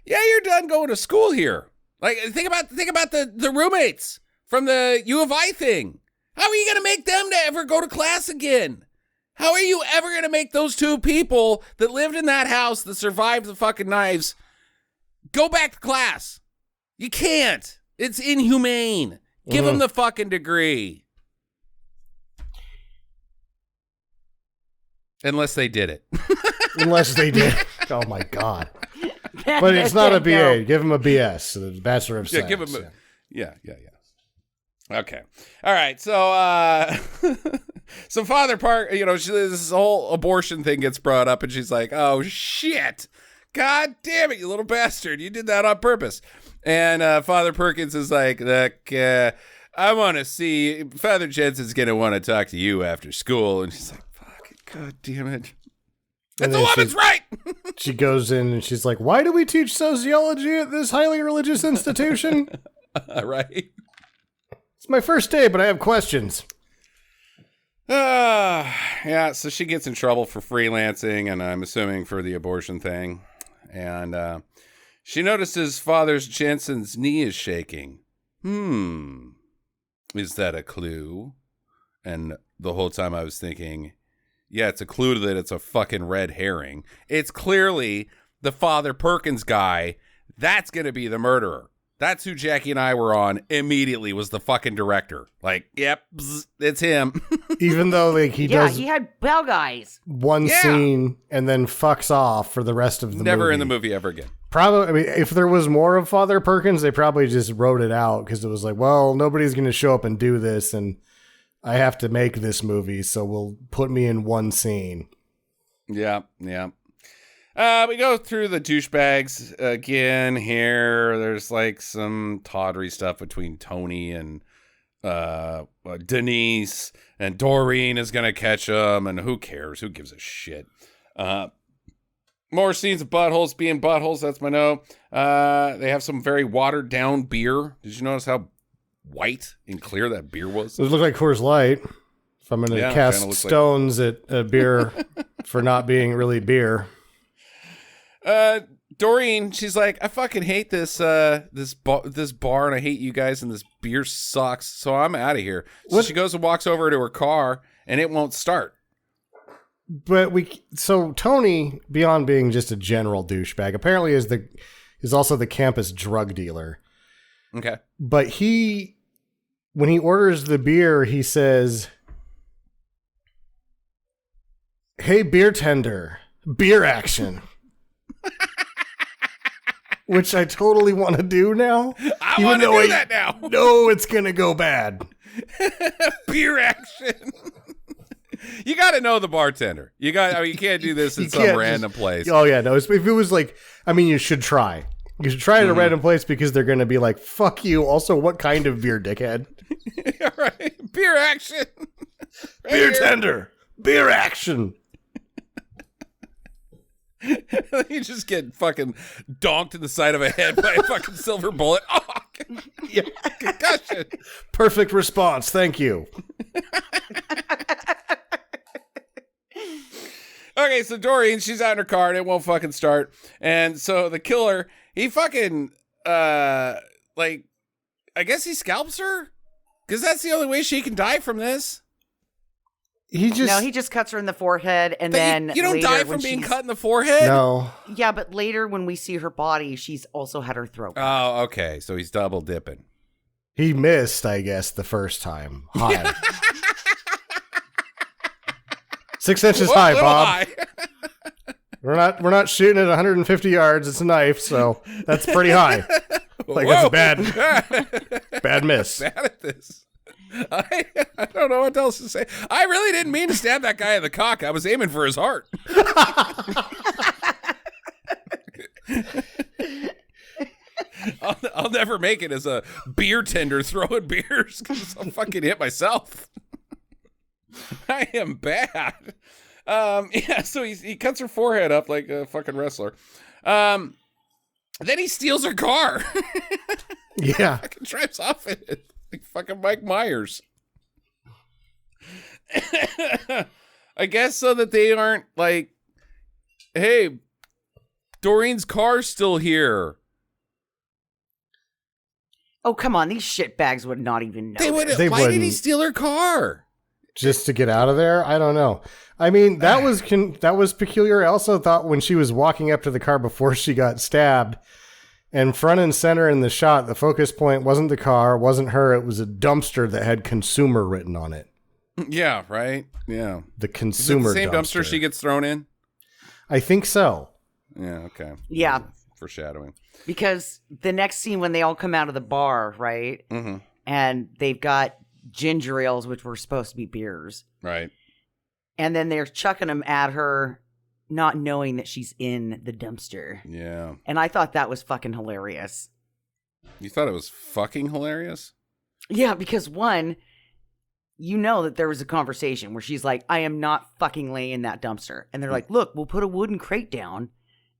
yeah, you're done going to school here. Like think about the roommates from the U of I thing. How are you going to make them to ever go to class again? How are you ever going to make those two people that lived in that house that survived the fucking knives go back to class? You can't. It's inhumane. Give them the fucking degree. Unless they did it. Unless they did. Oh my God. But it's not a BA. Give them a BS, the Bachelor of Science. Yeah, give them yeah. Okay. All right. So, so Father Park, this whole abortion thing gets brought up and she's like, oh shit. God damn it, you little bastard. You did that on purpose. And Father Perkins is like, look, I want to see, Father Jensen's going to want to talk to you after school. And she's like, fuck it, God damn it. That's a woman's right. She goes in and she's like, why do we teach sociology at this highly religious institution? Right. It's my first day, but I have questions. Yeah, so she gets in trouble for freelancing, and I'm assuming for the abortion thing. And she notices Father Jensen's knee is shaking. Is that a clue? And the whole time I was thinking, yeah, it's a clue that it's a fucking red herring. It's clearly the Father Perkins guy. That's going to be the murderer. That's who Jackie and I were on immediately, was the fucking director. Like, yep, it's him. Even though he does he had bell guys. one scene and then fucks off for the rest of the movie. Never in the movie ever again. Probably, I mean, if there was more of Father Perkins, they probably just wrote it out because it was like, well, nobody's going to show up and do this, and I have to make this movie, so we'll put me in one scene. Yeah. We go through the douchebags again here. There's like some tawdry stuff between Tony and Denise, and Doreen is going to catch them, and who cares? Who gives a shit? More scenes of buttholes being buttholes. That's my note. They have some very watered down beer. Did you notice how white and clear that beer was? It looked like Coors Light. If I'm going to cast stones at a beer for not being really beer. Doreen, she's like, I fucking hate this bar, and I hate you guys, and this beer sucks, so I'm out of here. So she goes and walks over to her car, and it won't start. But so Tony, beyond being just a general douchebag, apparently is also the campus drug dealer. Okay. But when he orders the beer, he says, "Hey, beer tender, beer action." which I totally want to do now. I want to do that now. No, it's going to go bad. Beer action. You got to know the bartender. You can't do this in some random place. Oh yeah, no. If it was like, I mean, you should try. You should try it at a random place because they're going to be like, "Fuck you." Also, what kind of beer, dickhead? All right, beer action. Beer tender. Beer action. You just get fucking donked in the side of a head by a fucking silver bullet. Oh, yeah, concussion. Perfect response. Thank you. Okay, so Doreen, she's out in her car and it won't fucking start. And so the killer, he fucking, I guess he scalps her? Because that's the only way she can die from this. He just cuts her in the forehead, and then you don't die from being cut in the forehead. No. Yeah, but later when we see her body, she's also had her throat cut. Oh, okay. So he's double dipping. He missed, I guess, the first time. High. 6 inches high, Bob. High. We're not shooting at 150 yards. It's a knife, so that's pretty high. Like that's a bad miss. Bad at this. I don't know what else to say. I really didn't mean to stab that guy in the cock. I was aiming for his heart. I'll never make it as a beer tender throwing beers because I'll fucking hit myself. I am bad. Yeah, so he cuts her forehead up like a fucking wrestler. Then he steals her car. Yeah. Fucking drives off in it. Like fucking Mike Myers. I guess so that they aren't like, hey, Doreen's car's still here. Oh, come on. These shitbags would not even know. Why did he steal her car? Just to get out of there? I don't know. I mean, that was peculiar. I also thought when she was walking up to the car before she got stabbed, and front and center in the shot, the focus point wasn't the car, wasn't her. It was a dumpster that had consumer written on it. Yeah, right? Yeah. The consumer Is it the same dumpster she gets thrown in? I think so. Yeah, okay. Yeah. Foreshadowing. Because the next scene when they all come out of the bar, right? Mm-hmm. And they've got ginger ales, which were supposed to be beers. Right. And then they're chucking them at her, not knowing that she's in the dumpster. Yeah. And I thought that was fucking hilarious. You thought it was fucking hilarious? Yeah, because one, you know that there was a conversation where she's like, I am not fucking laying in that dumpster. And they're like, look, we'll put a wooden crate down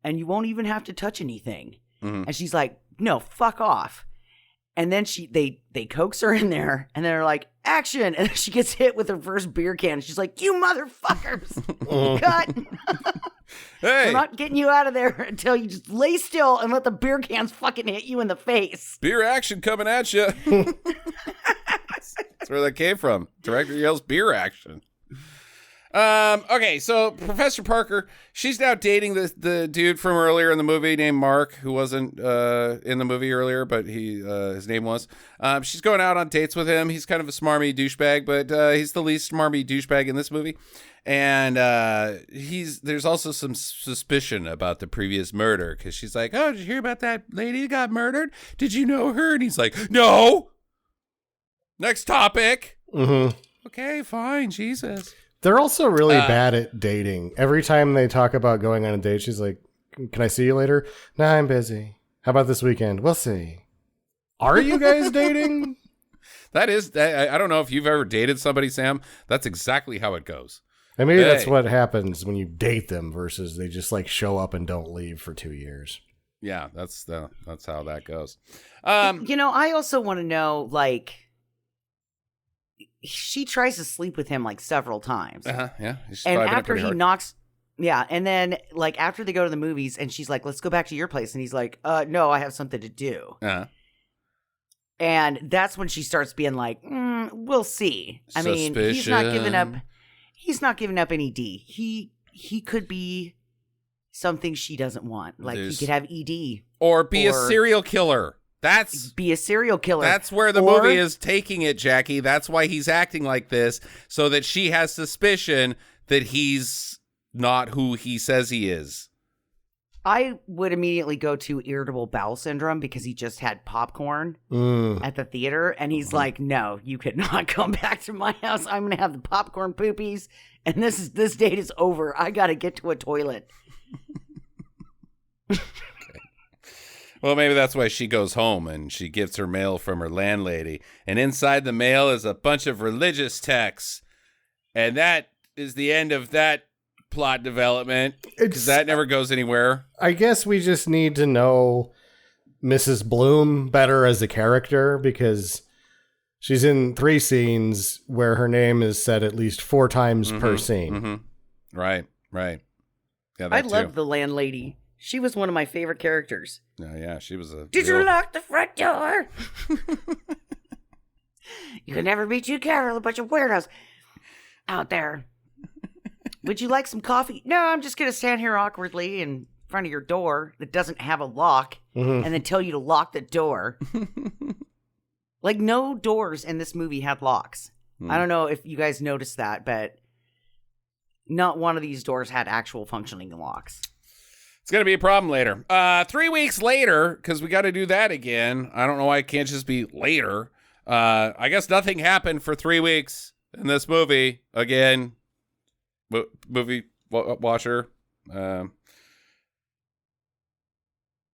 and you won't even have to touch anything. Mm-hmm. And she's like, no, fuck off. And then they coax her in there, and they're like, action! And then she gets hit with her first beer can. And she's like, you motherfuckers! Cut! Hey! We're not getting you out of there until you just lay still and let the beer cans fucking hit you in the face. Beer action coming at you. That's where that came from. Director yells beer action. Okay, so Professor Parker, she's now dating the dude from earlier in the movie named Mark, who wasn't in the movie earlier, but his name was. She's going out on dates with him. He's kind of a smarmy douchebag, but he's the least smarmy douchebag in this movie. And there's also some suspicion about the previous murder, because she's like, oh, did you hear about that lady who got murdered? Did you know her? And he's like, no. Next topic. Mm-hmm. Okay, fine, Jesus. They're also really bad at dating. Every time they talk about going on a date, she's like, can I see you later? Nah, I'm busy. How about this weekend? We'll see. Are you guys dating? I don't know if you've ever dated somebody, Sam. That's exactly how it goes. And maybe that's what happens when you date them versus they just like show up and don't leave for 2 years. Yeah, that's how that goes. I also want to know, like, she tries to sleep with him like several times. Yeah. And after he knocks, and then like after they go to the movies and she's like, let's go back to your place. And he's like, no, I have something to do. And that's when she starts being like, we'll see. I mean, he's not giving up any D. He could be something she doesn't want. Like he could have ED. Or be a serial killer. Be a serial killer. That's where the movie is taking it, Jackie. That's why he's acting like this, so that she has suspicion that he's not who he says he is. I would immediately go to irritable bowel syndrome because he just had popcorn at the theater. And he's like, no, you could not come back to my house. I'm going to have the popcorn poopies. And this date is over. I got to get to a toilet. Okay. Well, maybe that's why she goes home and she gets her mail from her landlady. And inside the mail is a bunch of religious texts. And that is the end of that plot development, because that never goes anywhere. I guess we just need to know Mrs. Bloom better as a character, because she's in 3 scenes where her name is said at least 4 times per scene. Right. Yeah, I love the landlady. She was one of my favorite characters. Oh, yeah, she was a... Did you lock the front door? You can never be too careful, a bunch of weirdos out there. Would you like some coffee? No, I'm just going to stand here awkwardly in front of your door that doesn't have a lock and then tell you to lock the door. Like, no doors in this movie had locks. I don't know if you guys noticed that, but not one of these doors had actual functioning locks. It's going to be a problem later. 3 weeks later, because we got to do that again. I don't know why it can't just be later. I guess nothing happened for 3 weeks in this movie. Again, movie watcher.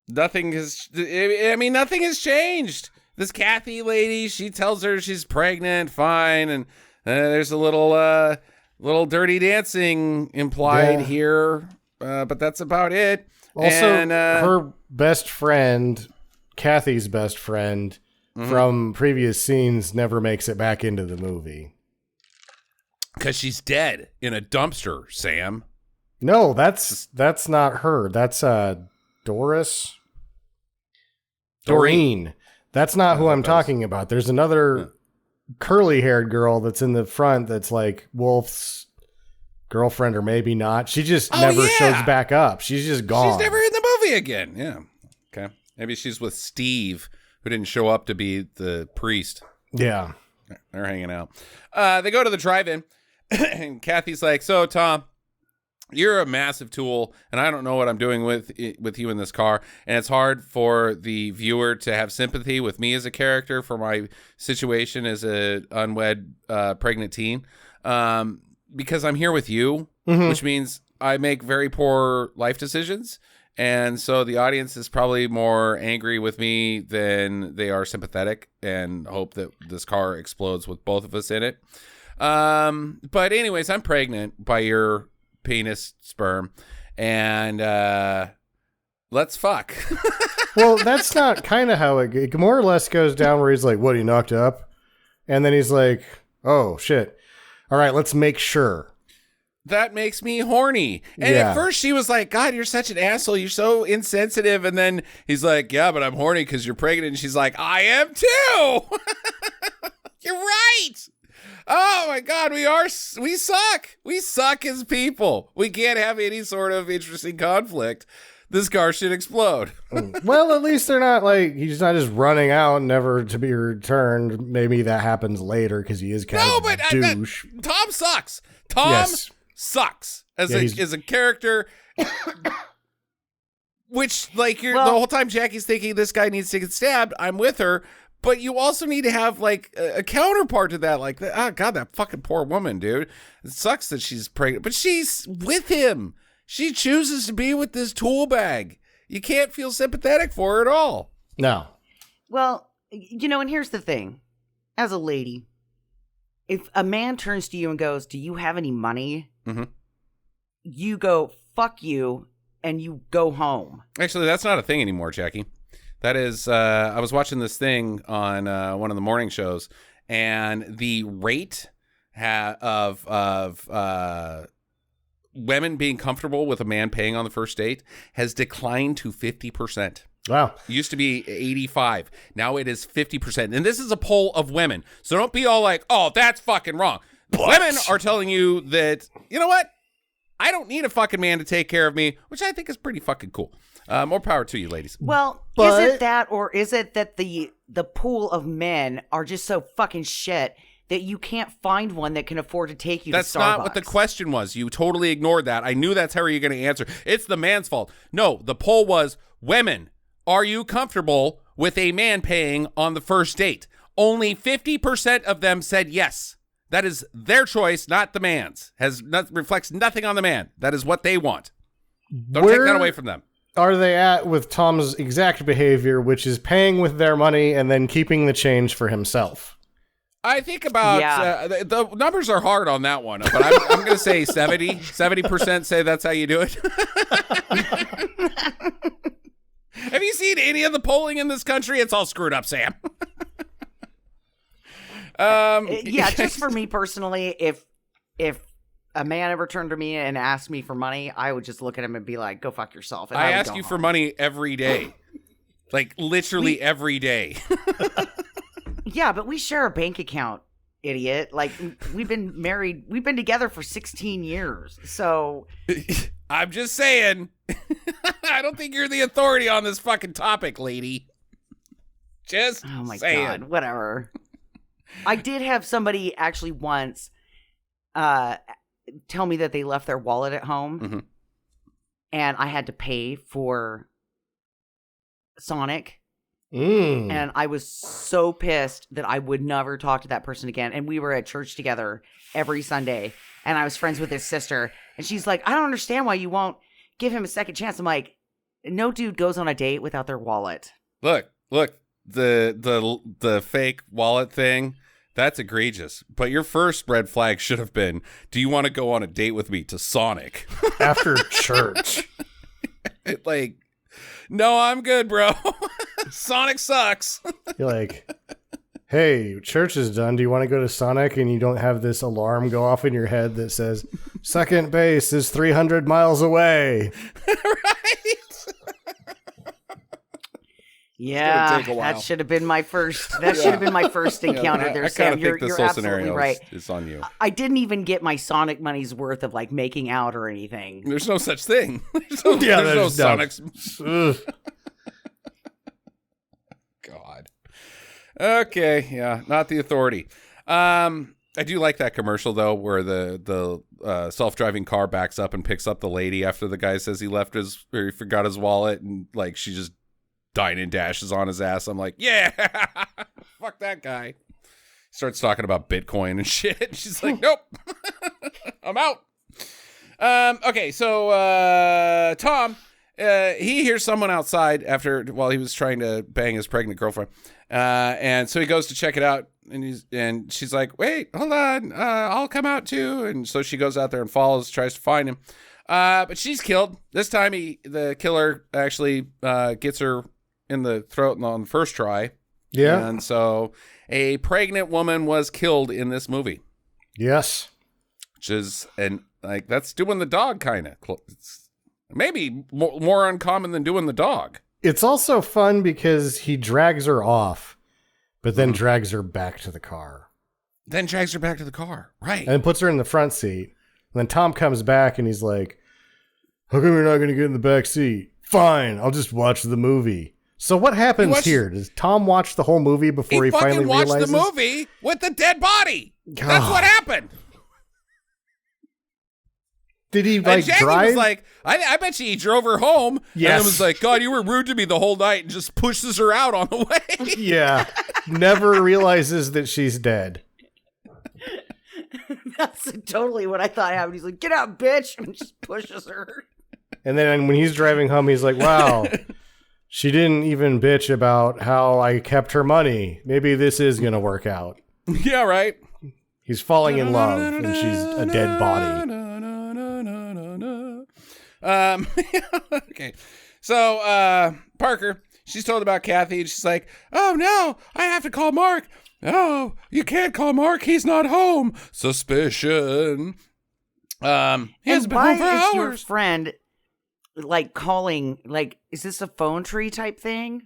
Nothing has... I mean, nothing has changed. This Kathy lady, she tells her she's pregnant, fine, and there's a little dirty dancing implied here. But that's about it. Also, and, her best friend, Kathy's best friend, from previous scenes never makes it back into the movie. Because she's dead in a dumpster, Sam. No, that's not her. That's Doris. Doreen. That's not who I'm talking about. There's another curly-haired girl that's in the front that's like Wolf's girlfriend, or maybe not. She just never shows back up. She's just gone. She's never in the movie again. Yeah. Okay. Maybe she's with Steve, who didn't show up to be the priest. Yeah. They're hanging out. They go to the drive-in, and Kathy's like, so, Tom, you're a massive tool, and I don't know what I'm doing with you in this car, and it's hard for the viewer to have sympathy with me as a character for my situation as a unwed pregnant teen. Because I'm here with you, which means I make very poor life decisions. And so the audience is probably more angry with me than they are sympathetic and hope that this car explodes with both of us in it. But anyways, I'm pregnant by your penis sperm. And let's fuck. Well, that's not kind of how it more or less goes down, where he's like, what, he knocked up? And then he's like, oh, shit. All right, let's make sure. That makes me horny. And at first she was like, God, you're such an asshole. You're so insensitive. And then he's like, yeah, but I'm horny because you're pregnant. And she's like, I am too. You're right. Oh my God, we suck. We suck as people. We can't have any sort of interesting conflict. This car should explode. Well, at least they're not like, he's not just running out never to be returned. Maybe that happens later because he is kind of a douche. Tom sucks. Tom sucks as a character. Which, like, the whole time Jackie's thinking this guy needs to get stabbed, I'm with her. But you also need to have, like, a counterpart to that. Like, oh, God, that fucking poor woman, dude. It sucks that she's pregnant. But she's with him. She chooses to be with this tool bag. You can't feel sympathetic for her at all. No. Well, and here's the thing. As a lady, if a man turns to you and goes, do you have any money? You go, fuck you, and you go home. Actually, that's not a thing anymore, Jackie. That is, I was watching this thing on one of the morning shows, and the rate of women being comfortable with a man paying on the first date has declined to 50%. Wow. It used to be 85. Now it is 50%. And this is a poll of women. So don't be all like, oh, that's fucking wrong. Women are telling you that, you know what? I don't need a fucking man to take care of me, which I think is pretty fucking cool. More power to you, ladies. Well, is it that, or is it that the pool of men are just so fucking shit that you can't find one that can afford to take you That's to Starbucks. not what the question was. You totally ignored that. I knew that's how you're going to answer. It's the man's fault. No, the poll was, women, are you comfortable with a man paying on the first date? Only 50% of them said yes. That is their choice, not the man's. Reflects nothing on the man. That is what they want. Don't take that away from them. Are they at with Tom's exact behavior, which is paying with their money and then keeping the change for himself? I think about the numbers are hard on that one, but I'm going to say 70% say that's how you do it. Have you seen any of the polling in this country? It's all screwed up, Sam. Yeah, just for me personally, if a man ever turned to me and asked me for money, I would just look at him and be like, go fuck yourself. And I ask you for money every day. Like, literally every day. Yeah, but we share a bank account, idiot. Like, we've been married. We've been together for 16 years. So I'm just saying. I don't think you're the authority on this fucking topic, lady. Just oh my saying. God, whatever. I did have somebody actually once tell me that they left their wallet at home, mm-hmm. and I had to pay for Sonic. And I was so pissed that I would never talk to that person again. And we were at church together every Sunday, and I was friends with his sister. And she's like, I don't understand why you won't give him a second chance. I'm like, no dude goes on a date without their wallet. Look, the fake wallet thing, that's egregious. But your first red flag should have been, do you want to go on a date with me to Sonic? After church. Like, no, I'm good, bro. Sonic sucks. You're like, hey, church is done. Do you want to go to Sonic? And you don't have this alarm go off in your head that says, second base is 300 miles away. Right? Yeah, that should have been my first. That should have been my first encounter there, Sam. You're absolutely right. It's on you. I didn't even get my Sonic money's worth of like making out or anything. There's no such thing. There's no Sonic's. God. Okay, yeah, not the authority. I do like that commercial though, where the self-driving car backs up and picks up the lady after the guy says he forgot his wallet, and like she just dine and dashes on his ass. I'm like, yeah, fuck that guy. Starts talking about Bitcoin and shit. She's like, nope, I'm out. Okay, so Tom, he hears someone outside while he was trying to bang his pregnant girlfriend, and so he goes to check it out, and she's like, wait, hold on, I'll come out too. And so she goes out there and tries to find him, but she's killed. This time the killer actually gets her in the throat on the first try. Yeah. And so a pregnant woman was killed in this movie. Yes. Which is, and like, that's doing the dog kind of. It's maybe more uncommon than doing the dog. It's also fun because he drags her off, but then drags her back to the car. Then drags her back to the car. Right. And puts her in the front seat. And then Tom comes back and he's like, how come you're not going to get in the back seat? Fine, I'll just watch the movie. So what happens here? Does Tom watch the whole movie before he finally realizes? He fucking watched the movie with the dead body. God. That's what happened. Did he and Jackie drive? Was like, I bet he drove her home. Yes. And was like, God, you were rude to me the whole night, and just pushes her out on the way. Yeah. Never realizes that she's dead. That's totally what I thought happened. He's like, get out, bitch, and just pushes her. And then when he's driving home, he's like, wow, she didn't even bitch about how I kept her money. Maybe this is going to work out. Yeah, right. He's falling in love, and she's a dead body. Okay. So, Parker, she's told about Kathy, and she's like, oh, no, I have to call Mark. Oh, you can't call Mark. He's not home. Suspicion. He hasn't been home for hours. Your friend like calling, like, is this a phone tree type thing?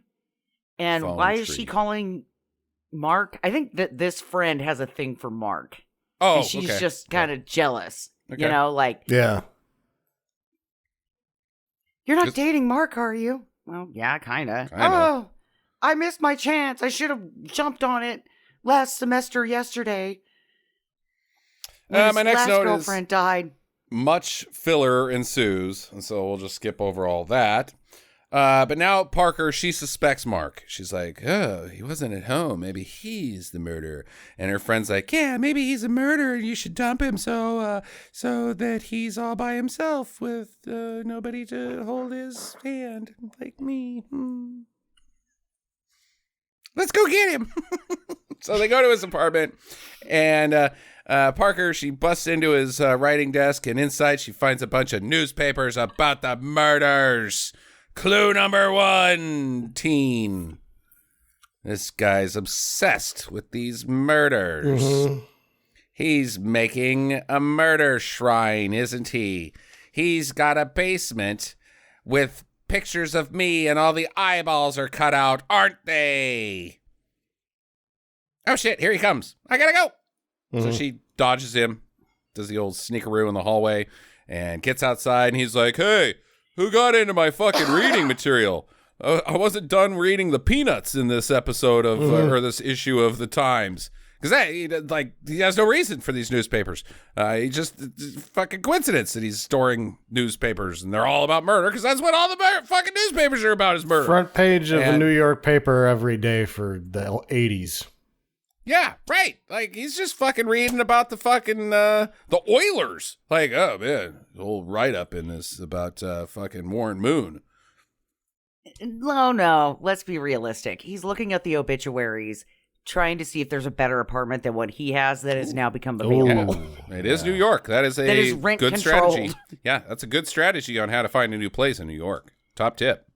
And why is she calling Mark? I think that this friend has a thing for Mark. Oh, and she's just kind of jealous. Okay. You know, like, yeah. You're not dating Mark, are you? Well, yeah, kind of. Oh, I missed my chance. I should have jumped on it last semester yesterday. When my his next last note girlfriend is died. much filler ensues, and so we'll just skip over all that. But now Parker, she suspects Mark. She's like, oh, he wasn't at home. Maybe he's the murderer. And her friend's like, yeah, maybe he's a murderer. You should dump him so that he's all by himself with nobody to hold his hand like me. Let's go get him. So they go to his apartment, and Parker, she busts into his writing desk, and inside she finds a bunch of newspapers about the murders. Clue number 1, teen. This guy's obsessed with these murders. Mm-hmm. He's making a murder shrine, isn't he? He's got a basement with pictures of me and all the eyeballs are cut out, aren't they? Oh shit, here he comes. I gotta go. Mm-hmm. So she dodges him, does the old sneakaroo in the hallway, and gets outside, and he's like, hey, who got into my fucking reading material? I wasn't done reading the peanuts in this episode of, or this issue of the Times. Because he has no reason for these newspapers. It's fucking coincidence that he's storing newspapers, and they're all about murder, because that's what all the fucking newspapers are about, is murder. Front page of a New York paper every day for the 80s. Yeah, right. Like, he's just fucking reading about the fucking, the Oilers. Like, oh, man, whole write-up in this about fucking Warren Moon. No. Let's be realistic. He's looking at the obituaries, trying to see if there's a better apartment than what he has that has now become available. Yeah. It is New York. That is good strategy. Yeah, that's a good strategy on how to find a new place in New York. Top tip.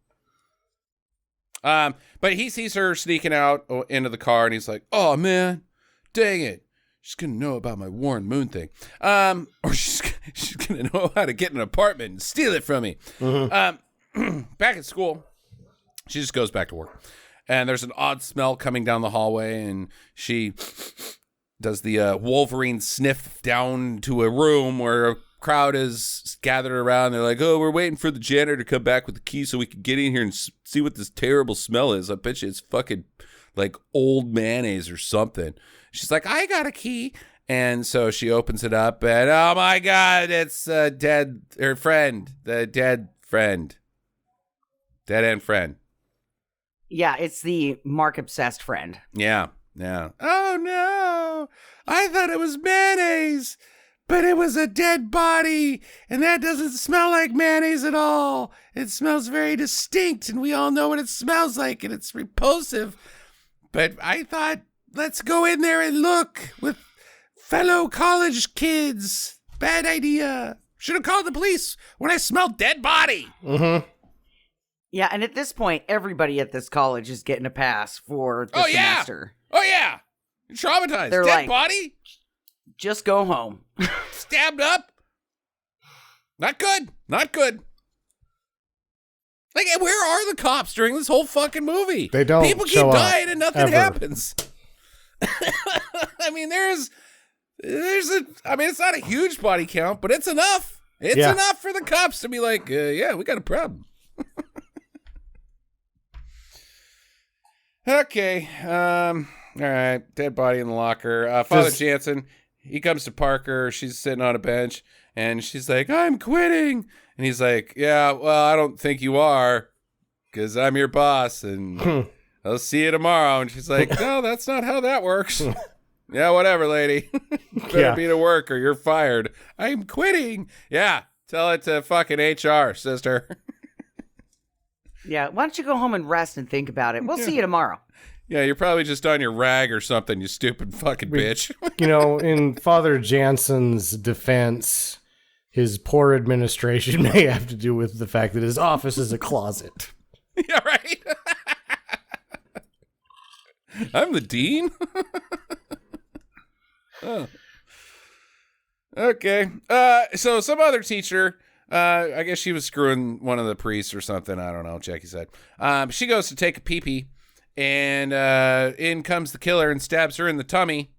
But he sees her sneaking out into the car, and he's like, oh, man, dang it. She's going to know about my Warren Moon thing. Or she's going to know how to get an apartment and steal it from me. Mm-hmm. Back at school, she just goes back to work. And there's an odd smell coming down the hallway, and she does the Wolverine sniff down to a room where a crowd is gathered around. They're like, oh, we're waiting for the janitor to come back with the key so we can get in here and see what this terrible smell is. I bet you it's fucking like old mayonnaise or something. She's like, I got a key. And so she opens it up, and oh my God, it's the dead end friend. Yeah, it's the Mark-obsessed friend. Yeah. Oh no, I thought it was mayonnaise. But it was a dead body, and that doesn't smell like mayonnaise at all. It smells very distinct, and we all know what it smells like, and it's repulsive. But I thought, let's go in there and look with fellow college kids. Bad idea. Should have called the police when I smelled dead body. Mm-hmm. Yeah, and at this point, everybody at this college is getting a pass for the semester. Oh, yeah. You're traumatized. They're dead like, body? Just go home. Stabbed up? Not good. Like, where are the cops during this whole fucking movie? They don't. People keep dying and nothing happens. I mean, it's not a huge body count, but it's enough. It's enough for the cops to be like, yeah, we got a problem. Okay. All right. Dead body in the locker. Father Jansen, he comes to Parker. She's sitting on a bench, and she's like, I'm quitting. And he's like, yeah, well, I don't think you are, because I'm your boss, and I'll see you tomorrow. And she's like, no, that's not how that works. Yeah, whatever, lady. Better be to work, or you're fired. I'm quitting. Yeah, tell it to fucking HR, sister. Yeah, why don't you go home and rest and think about it? We'll see you tomorrow. Yeah, you're probably just on your rag or something, you stupid fucking bitch. In Father Jansen's defense, his poor administration may have to do with the fact that his office is a closet. Yeah, right? I'm the dean? Oh. Okay. So some other teacher... I guess she was screwing one of the priests or something. I don't know. Jackie said. She goes to take a pee-pee, and in comes the killer and stabs her in the tummy.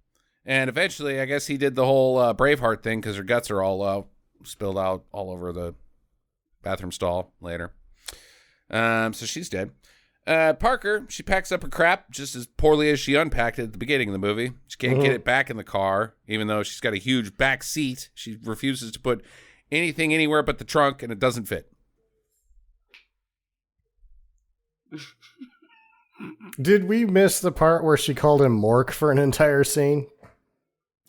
And eventually, I guess he did the whole Braveheart thing because her guts are all spilled out all over the bathroom stall later. So she's dead. Parker, she packs up her crap just as poorly as she unpacked it at the beginning of the movie. She can't get it back in the car, even though she's got a huge back seat. She refuses to put anything anywhere but the trunk, and it doesn't fit. Did we miss the part where she called him Mork for an entire scene?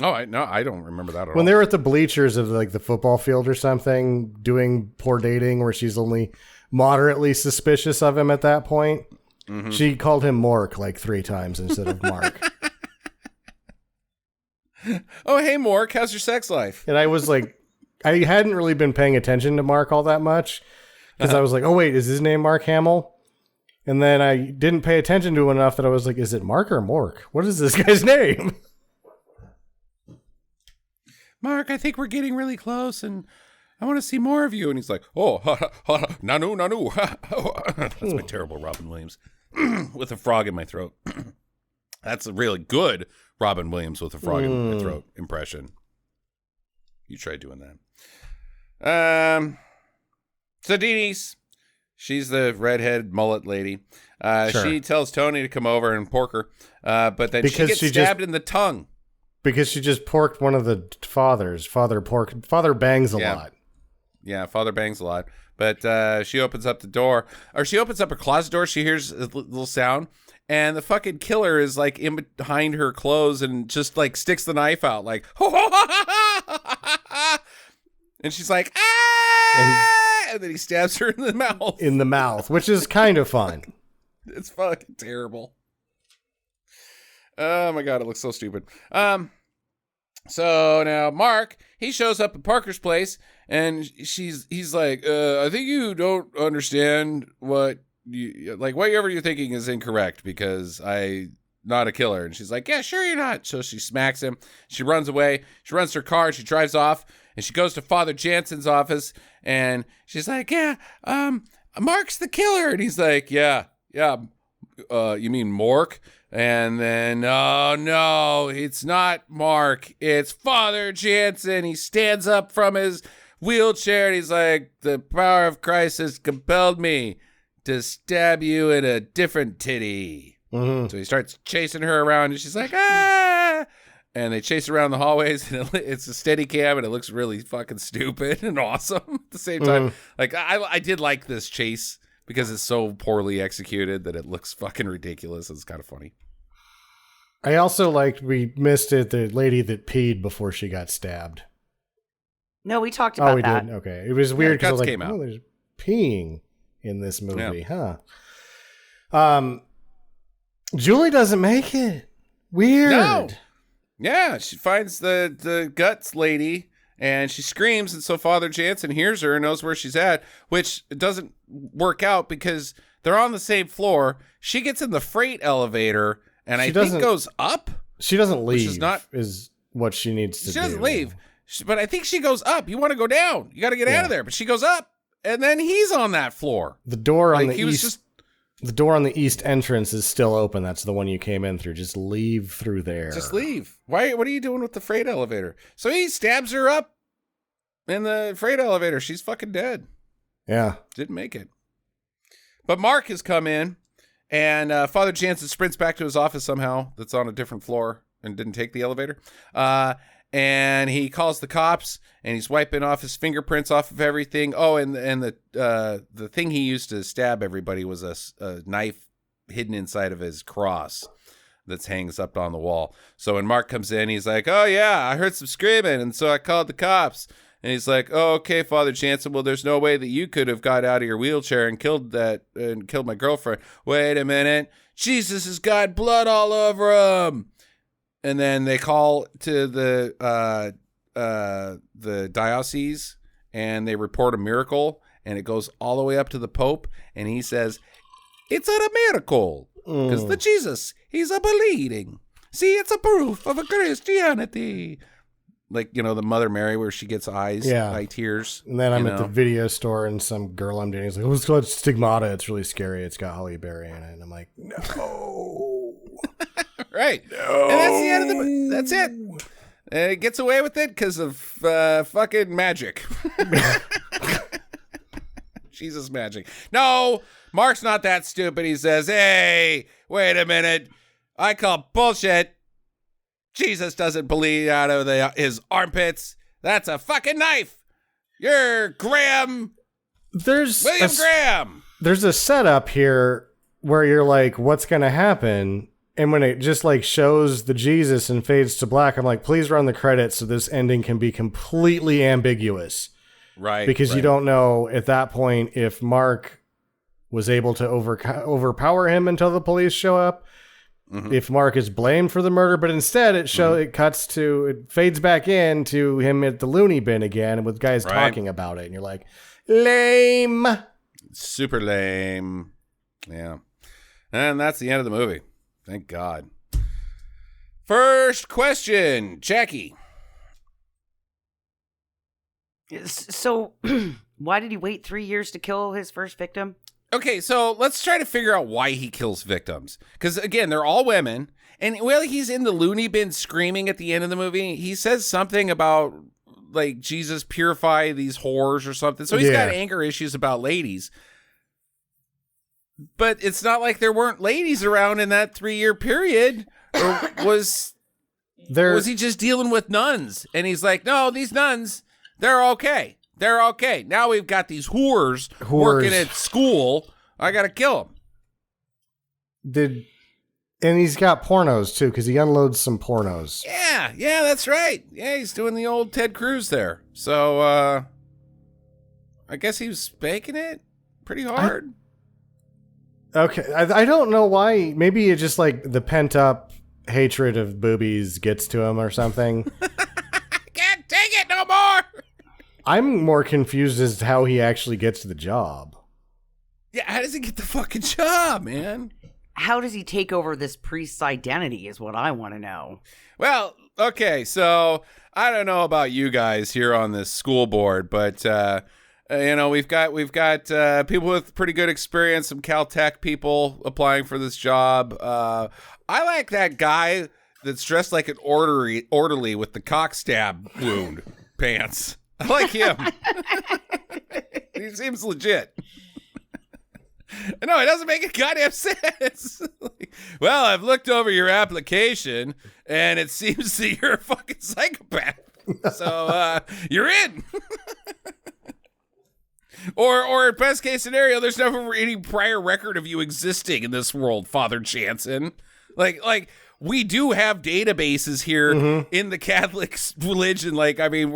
Oh, I don't remember that at all. When they were at the bleachers of like the football field or something, doing poor dating, where she's only moderately suspicious of him at that point, she called him Mork like 3 times instead of Mark. Oh, hey, Mork, how's your sex life? And I was like, I hadn't really been paying attention to Mark all that much because I was like, oh wait, is his name Mark Hamill? And then I didn't pay attention to him enough that I was like, is it Mark or Mork? What is this guy's name? Mark, I think we're getting really close, and I want to see more of you. And he's like, oh, nanu. That's my terrible Robin Williams with a frog in my throat. That's a really good Robin Williams with a frog in my throat impression. You try doing that. So Denise, she's the redhead mullet lady. Sure. She tells Tony to come over and pork her, but then Because she gets stabbed in the tongue. Because she just porked one of the fathers. Father bangs a lot. Yeah, father bangs a lot. But she opens up the door, or she opens up her closet door. She hears a little sound, and the fucking killer is like in behind her clothes and just like sticks the knife out, like, and she's like, ah! And then he stabs her in the mouth. In the mouth, which is kind of fun. It's fucking terrible. Oh my God, it looks so stupid. So now Mark, he shows up at Parker's place, and he's like, I think you don't understand whatever you're thinking is incorrect because I'm not a killer. And she's like, yeah, sure you're not. So she smacks him. She runs away. She runs to her car. She drives off, and she goes to Father Jansen's office, and she's like, yeah, Mark's the killer. And he's like, yeah, you mean Mork? And then, oh no, it's not Mark. It's Father Jansen. He stands up from his wheelchair and he's like, the power of Christ has compelled me to stab you in a different titty. So he starts chasing her around and she's like, ah! And they chase around the hallways and it's a steady cam and it looks really fucking stupid and awesome at the same time. Like, I did like this chase because it's so poorly executed that it looks fucking ridiculous. It's kind of funny. I also liked, we missed it, the lady that peed before she got stabbed. No, we talked about that. Did? Okay. It was weird because I was like, out. oh, there's peeing in this movie, huh? Julie doesn't make it. Weird. No. Yeah, she finds the guts lady and she screams, and so Father Jansen hears her and knows where she's at, which doesn't work out because they're on the same floor. She gets in the freight elevator and I think goes up. She doesn't leave. Is what she needs to do. She doesn't leave, but I think she goes up. You want to go down. You got to get out of there. But she goes up, and then he's on that floor. The door on the door on the east entrance is still open. That's the one you came in through. Just leave through there. Just leave. Why? What are you doing with the freight elevator? So he stabs her up in the freight elevator. She's fucking dead. Yeah. Didn't make it. But Mark has come in, and Father Jansen sprints back to his office somehow. That's on a different floor and didn't take the elevator. And he calls the cops, and he's wiping off his fingerprints off of everything. Oh, and the thing he used to stab everybody was a knife hidden inside of his cross that hangs up on the wall. So when Mark comes in, he's like, oh yeah, I heard some screaming, and so I called the cops. And he's like, oh, okay, Father Jansen, well, there's no way that you could have got out of your wheelchair and killed my girlfriend. Wait a minute. Jesus has got blood all over him. And then they call to the diocese, and they report a miracle, and it goes all the way up to the Pope, and he says, it's a miracle, because the Jesus, he's a bleeding. See, it's a proof of a Christianity. Like, you know, the Mother Mary where she gets eye tears. And then I'm at the video store, and some girl I'm dating is like, oh, it's called Stigmata. It's really scary. It's got Holly Berry in it. And I'm like, no. Right. No. And that's the end of the That's it. And it gets away with it because of fucking magic. Jesus magic. No, Mark's not that stupid. He says, hey, wait a minute. I call bullshit. Jesus doesn't bleed out of his armpits. That's a fucking knife. You're William Graham. There's a setup here where you're like, what's going to happen? And when it just like shows the Jesus and fades to black, I'm like, please run the credits so this ending can be completely ambiguous. Right. Because you don't know at that point if Mark was able to overpower him until the police show up. Mm-hmm. If Mark is blamed for the murder, but instead it fades back in to him at the loony bin again with guys talking about it. And you're like, lame. Super lame. Yeah. And that's the end of the movie. Thank God. First question, Jackie. So why did he wait 3 years to kill his first victim? Okay, so let's try to figure out why he kills victims. Because, again, they're all women. And while he's in the loony bin screaming at the end of the movie, he says something about, like, Jesus purify these whores or something. So he's got anger issues about ladies. But it's not like there weren't ladies around in that 3-year period. Or was he just dealing with nuns? And he's like, no, these nuns, they're okay. They're okay. Now we've got these whores working at school. I got to kill them. And he's got pornos, too, because he unloads some pornos. Yeah, that's right. Yeah, he's doing the old Ted Cruz there. So, I guess he was spanking it pretty hard. Okay, I don't know why. Maybe it's just like the pent-up hatred of boobies gets to him or something. Can't take it no more! I'm more confused as to how he actually gets the job. Yeah, how does he get the fucking job, man? How does he take over this priest's identity is what I want to know. Well, okay, so I don't know about you guys here on this school board, but we've got people with pretty good experience, some Caltech people applying for this job. I like that guy that's dressed like an orderly with the cock stab wound pants. I like him. He seems legit. No, it doesn't make a goddamn sense. Well, I've looked over your application, and it seems that you're a fucking psychopath. So, you're in. Or best case scenario, there's never any prior record of you existing in this world, Father Jansen. Like we do have databases here in the Catholic religion. Like, I mean,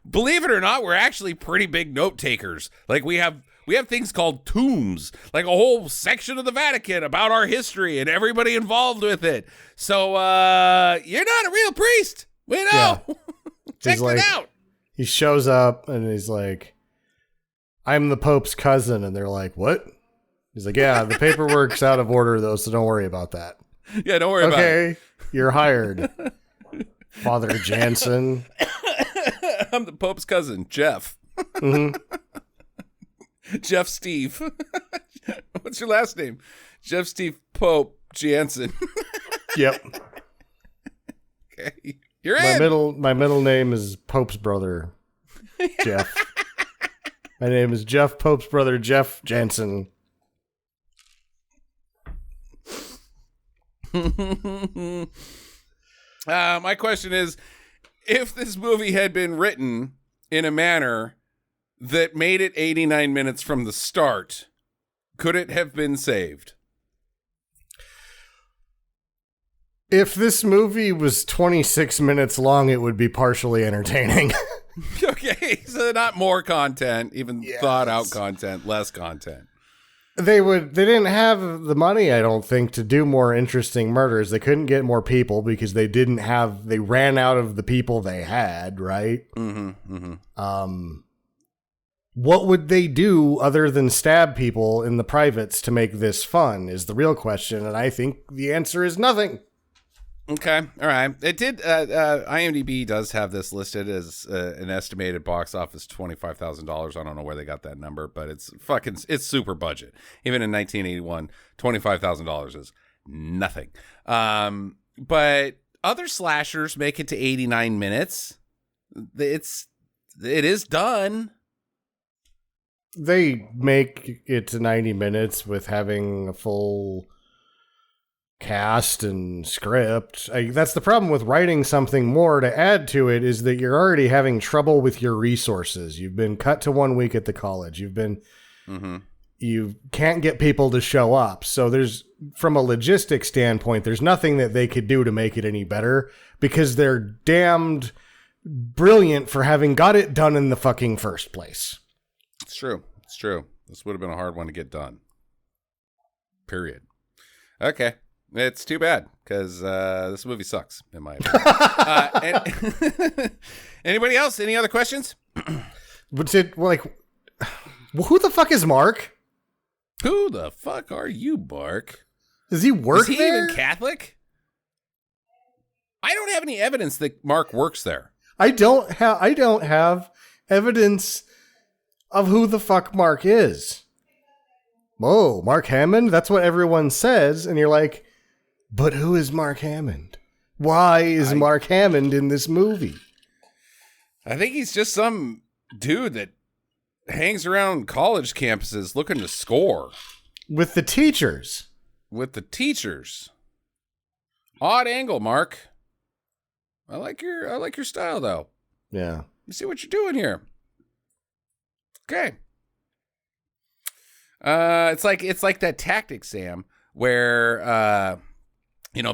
believe it or not, we're actually pretty big note takers. Like we have things called tombs, like a whole section of the Vatican about our history and everybody involved with it. So, you're not a real priest. We know. Yeah. Check it out. He shows up and he's like, I'm the Pope's cousin. And they're like, what? He's like, yeah, the paperwork's out of order though, so don't worry about that. Yeah, don't worry about it. Okay, you're hired, Father Jansen. I'm the Pope's cousin, Jeff. Mm-hmm. Jeff Steve. What's your last name? Jeff Steve Pope Jansen. Yep. Okay, you're in. My middle name is Pope's brother, Jeff. My name is Jeff Pope's brother, Jeff Jansen. My question is, if this movie had been written in a manner that made it 89 minutes from the start, could it have been saved? If this movie was 26 minutes long, it would be partially entertaining. Okay, so not more content, even thought out content, less content. They didn't have the money, I don't think, to do more interesting murders. They couldn't get more people because they ran out of the people they had, right? Mm-hmm, mm-hmm. What would they do other than stab people in the privates to make this fun is the real question, and I think the answer is nothing. Okay, all right. It did. IMDb does have this listed as an estimated box office $25,000. I don't know where they got that number, but it's super budget. Even in 1981, $25,000 is nothing. But other slashers make it to 89 minutes. It is done. they make it to 90 minutes with having a full cast and script. That's the problem with writing something more to add to it, is that you're already having trouble with your resources. You've been cut to 1 week at the college. You can't get people to show up. So from a logistics standpoint, there's nothing that they could do to make it any better, because they're damned brilliant for having got it done in the fucking first place. It's true. This would have been a hard one to get done. Period. Okay. It's too bad, because this movie sucks, in my opinion. Anybody else? Any other questions? What's it like? Who the fuck is Mark? Who the fuck are you, Mark? Does he work Is he there? even Catholic? I don't have any evidence that Mark works there. I don't have evidence of who the fuck Mark is. Whoa, Mark Hammond? That's what everyone says, and you're like, but who is Mark Hammond? Why is Mark Hammond in this movie? I think he's just some dude that hangs around college campuses looking to score. With the teachers. Odd angle, Mark. I like your style, though. Yeah. You see what you're doing here. Okay. It's like that tactic, Sam, where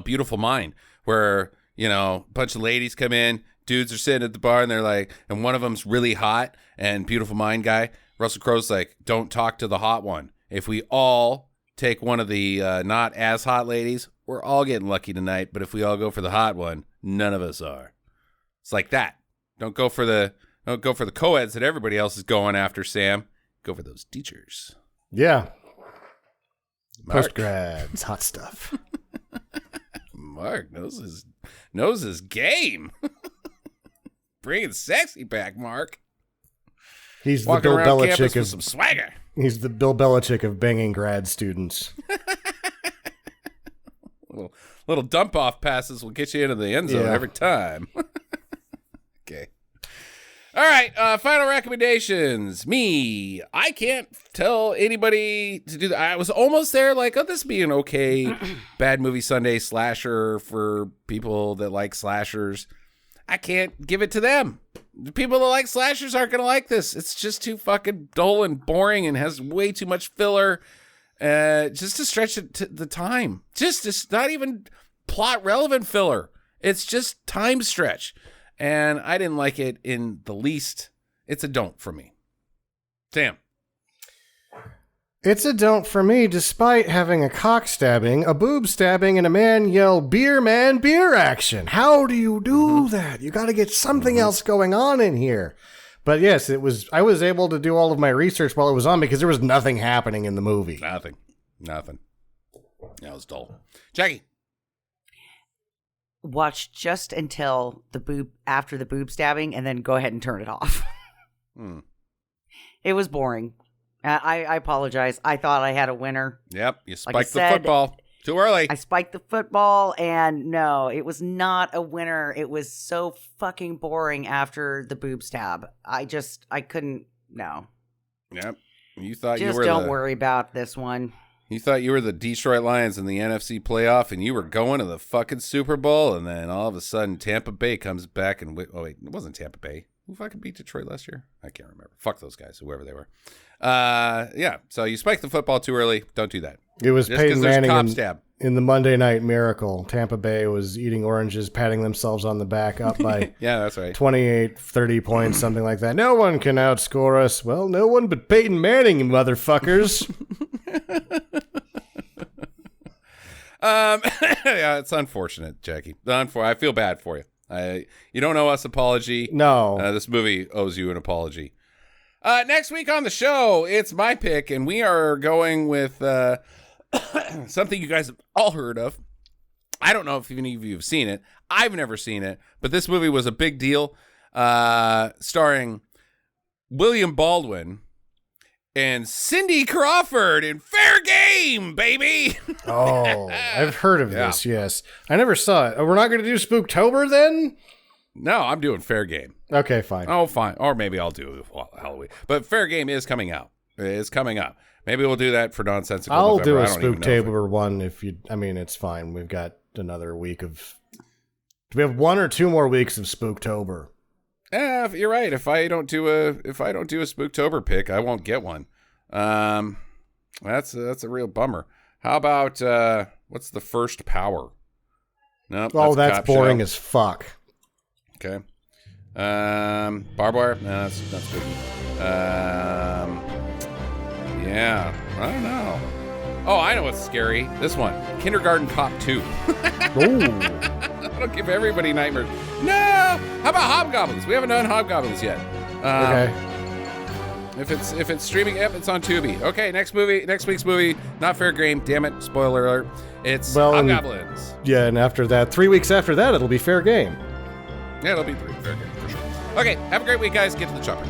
Beautiful Mind, where a bunch of ladies come in, dudes are sitting at the bar, and they're like, and one of them's really hot, and Beautiful Mind guy, Russell Crowe's like, don't talk to the hot one. If we all take one of the not as hot ladies, we're all getting lucky tonight. But if we all go for the hot one, none of us are. It's like that. Don't go for the co-eds that everybody else is going after, Sam. Go for those teachers. Yeah. Mark. Postgrads, hot stuff. Mark knows his game. Bringing sexy back, Mark. He's walking the Bill Belichick with some swagger. He's the Bill Belichick of banging grad students. little dump off passes will get you into the end zone every time. Okay. All right, final recommendations. Me, I can't tell anybody to do that. I was almost there, like, oh, this would be an okay bad movie Sunday slasher for people that like slashers. I can't give it to them. The people that like slashers aren't going to like this. It's just too fucking dull and boring and has way too much filler just to stretch it to the time. It's not even plot relevant filler. It's just time stretch. And I didn't like it in the least. It's a don't for me. Sam. It's a don't for me, despite having a cock stabbing, a boob stabbing, and a man yell, "Beer man, beer action." How do you do that? You got to get something else going on in here. But yes, I was able to do all of my research while it was on because there was nothing happening in the movie. Nothing. That was dull. Jackie. Watch just until after the boob stabbing, and then go ahead and turn it off. It was boring. I apologize. I thought I had a winner. Yep, you spiked the football too early. I spiked the football, and no, it was not a winner. It was so fucking boring after the boob stab. I couldn't. No. Yep. You thought just you were don't worry about this one. You thought you were the Detroit Lions in the NFC playoff, and you were going to the fucking Super Bowl, and then all of a sudden Tampa Bay comes back and it wasn't Tampa Bay. Who fucking beat Detroit last year? I can't remember. Fuck those guys, whoever they were. Yeah. So you spiked the football too early. Don't do that. It was just Peyton Manning stab. In the Monday Night Miracle. Tampa Bay was eating oranges, patting themselves on the back, up by yeah, that's right. 28, 30 points, something like that. No one can outscore us. Well, no one but Peyton Manning, you motherfuckers. Yeah, it's unfortunate, Jackie. I feel bad for you. You don't owe us apology. No. This movie owes you an apology. Next week on the show, it's my pick, and we are going with something you guys have all heard of. I don't know if any of you have seen it. I've never seen it, but this movie was a big deal, starring William Baldwin and Cindy Crawford in Fair Game, baby. Oh, I've heard of this, yes. I never saw it. We're not going to do Spooktober then? No, I'm doing Fair Game. Okay, fine. Oh, fine. Or maybe I'll do Halloween. But Fair Game is coming out. is coming up. Maybe we'll do that for Nonsensical I'll November. do a I don't even know if Spooktober one if you. I mean, it's fine. We've got another week of. Do we have 1 or 2 more weeks of Spooktober? You're right. If I don't do a Spooktober pick, I won't get one. That's a real bummer. How about what's the first Power? Nope. Oh, that's boring show. as fuck. Okay. Barbed Wire? No, that's spooky. Yeah, I don't know. Oh, I know what's scary. This one, Kindergarten Cop 2. That'll give everybody nightmares. No! How about Hobgoblins? We haven't done Hobgoblins yet. Okay. If it's streaming, it's on Tubi. Okay, next week's movie, not fair game. Damn it! Spoiler alert. It's Hobgoblins. And after that, 3 weeks after that, it'll be fair game. Yeah, it'll be fair game for sure. Okay, have a great week, guys. Get to the chopper.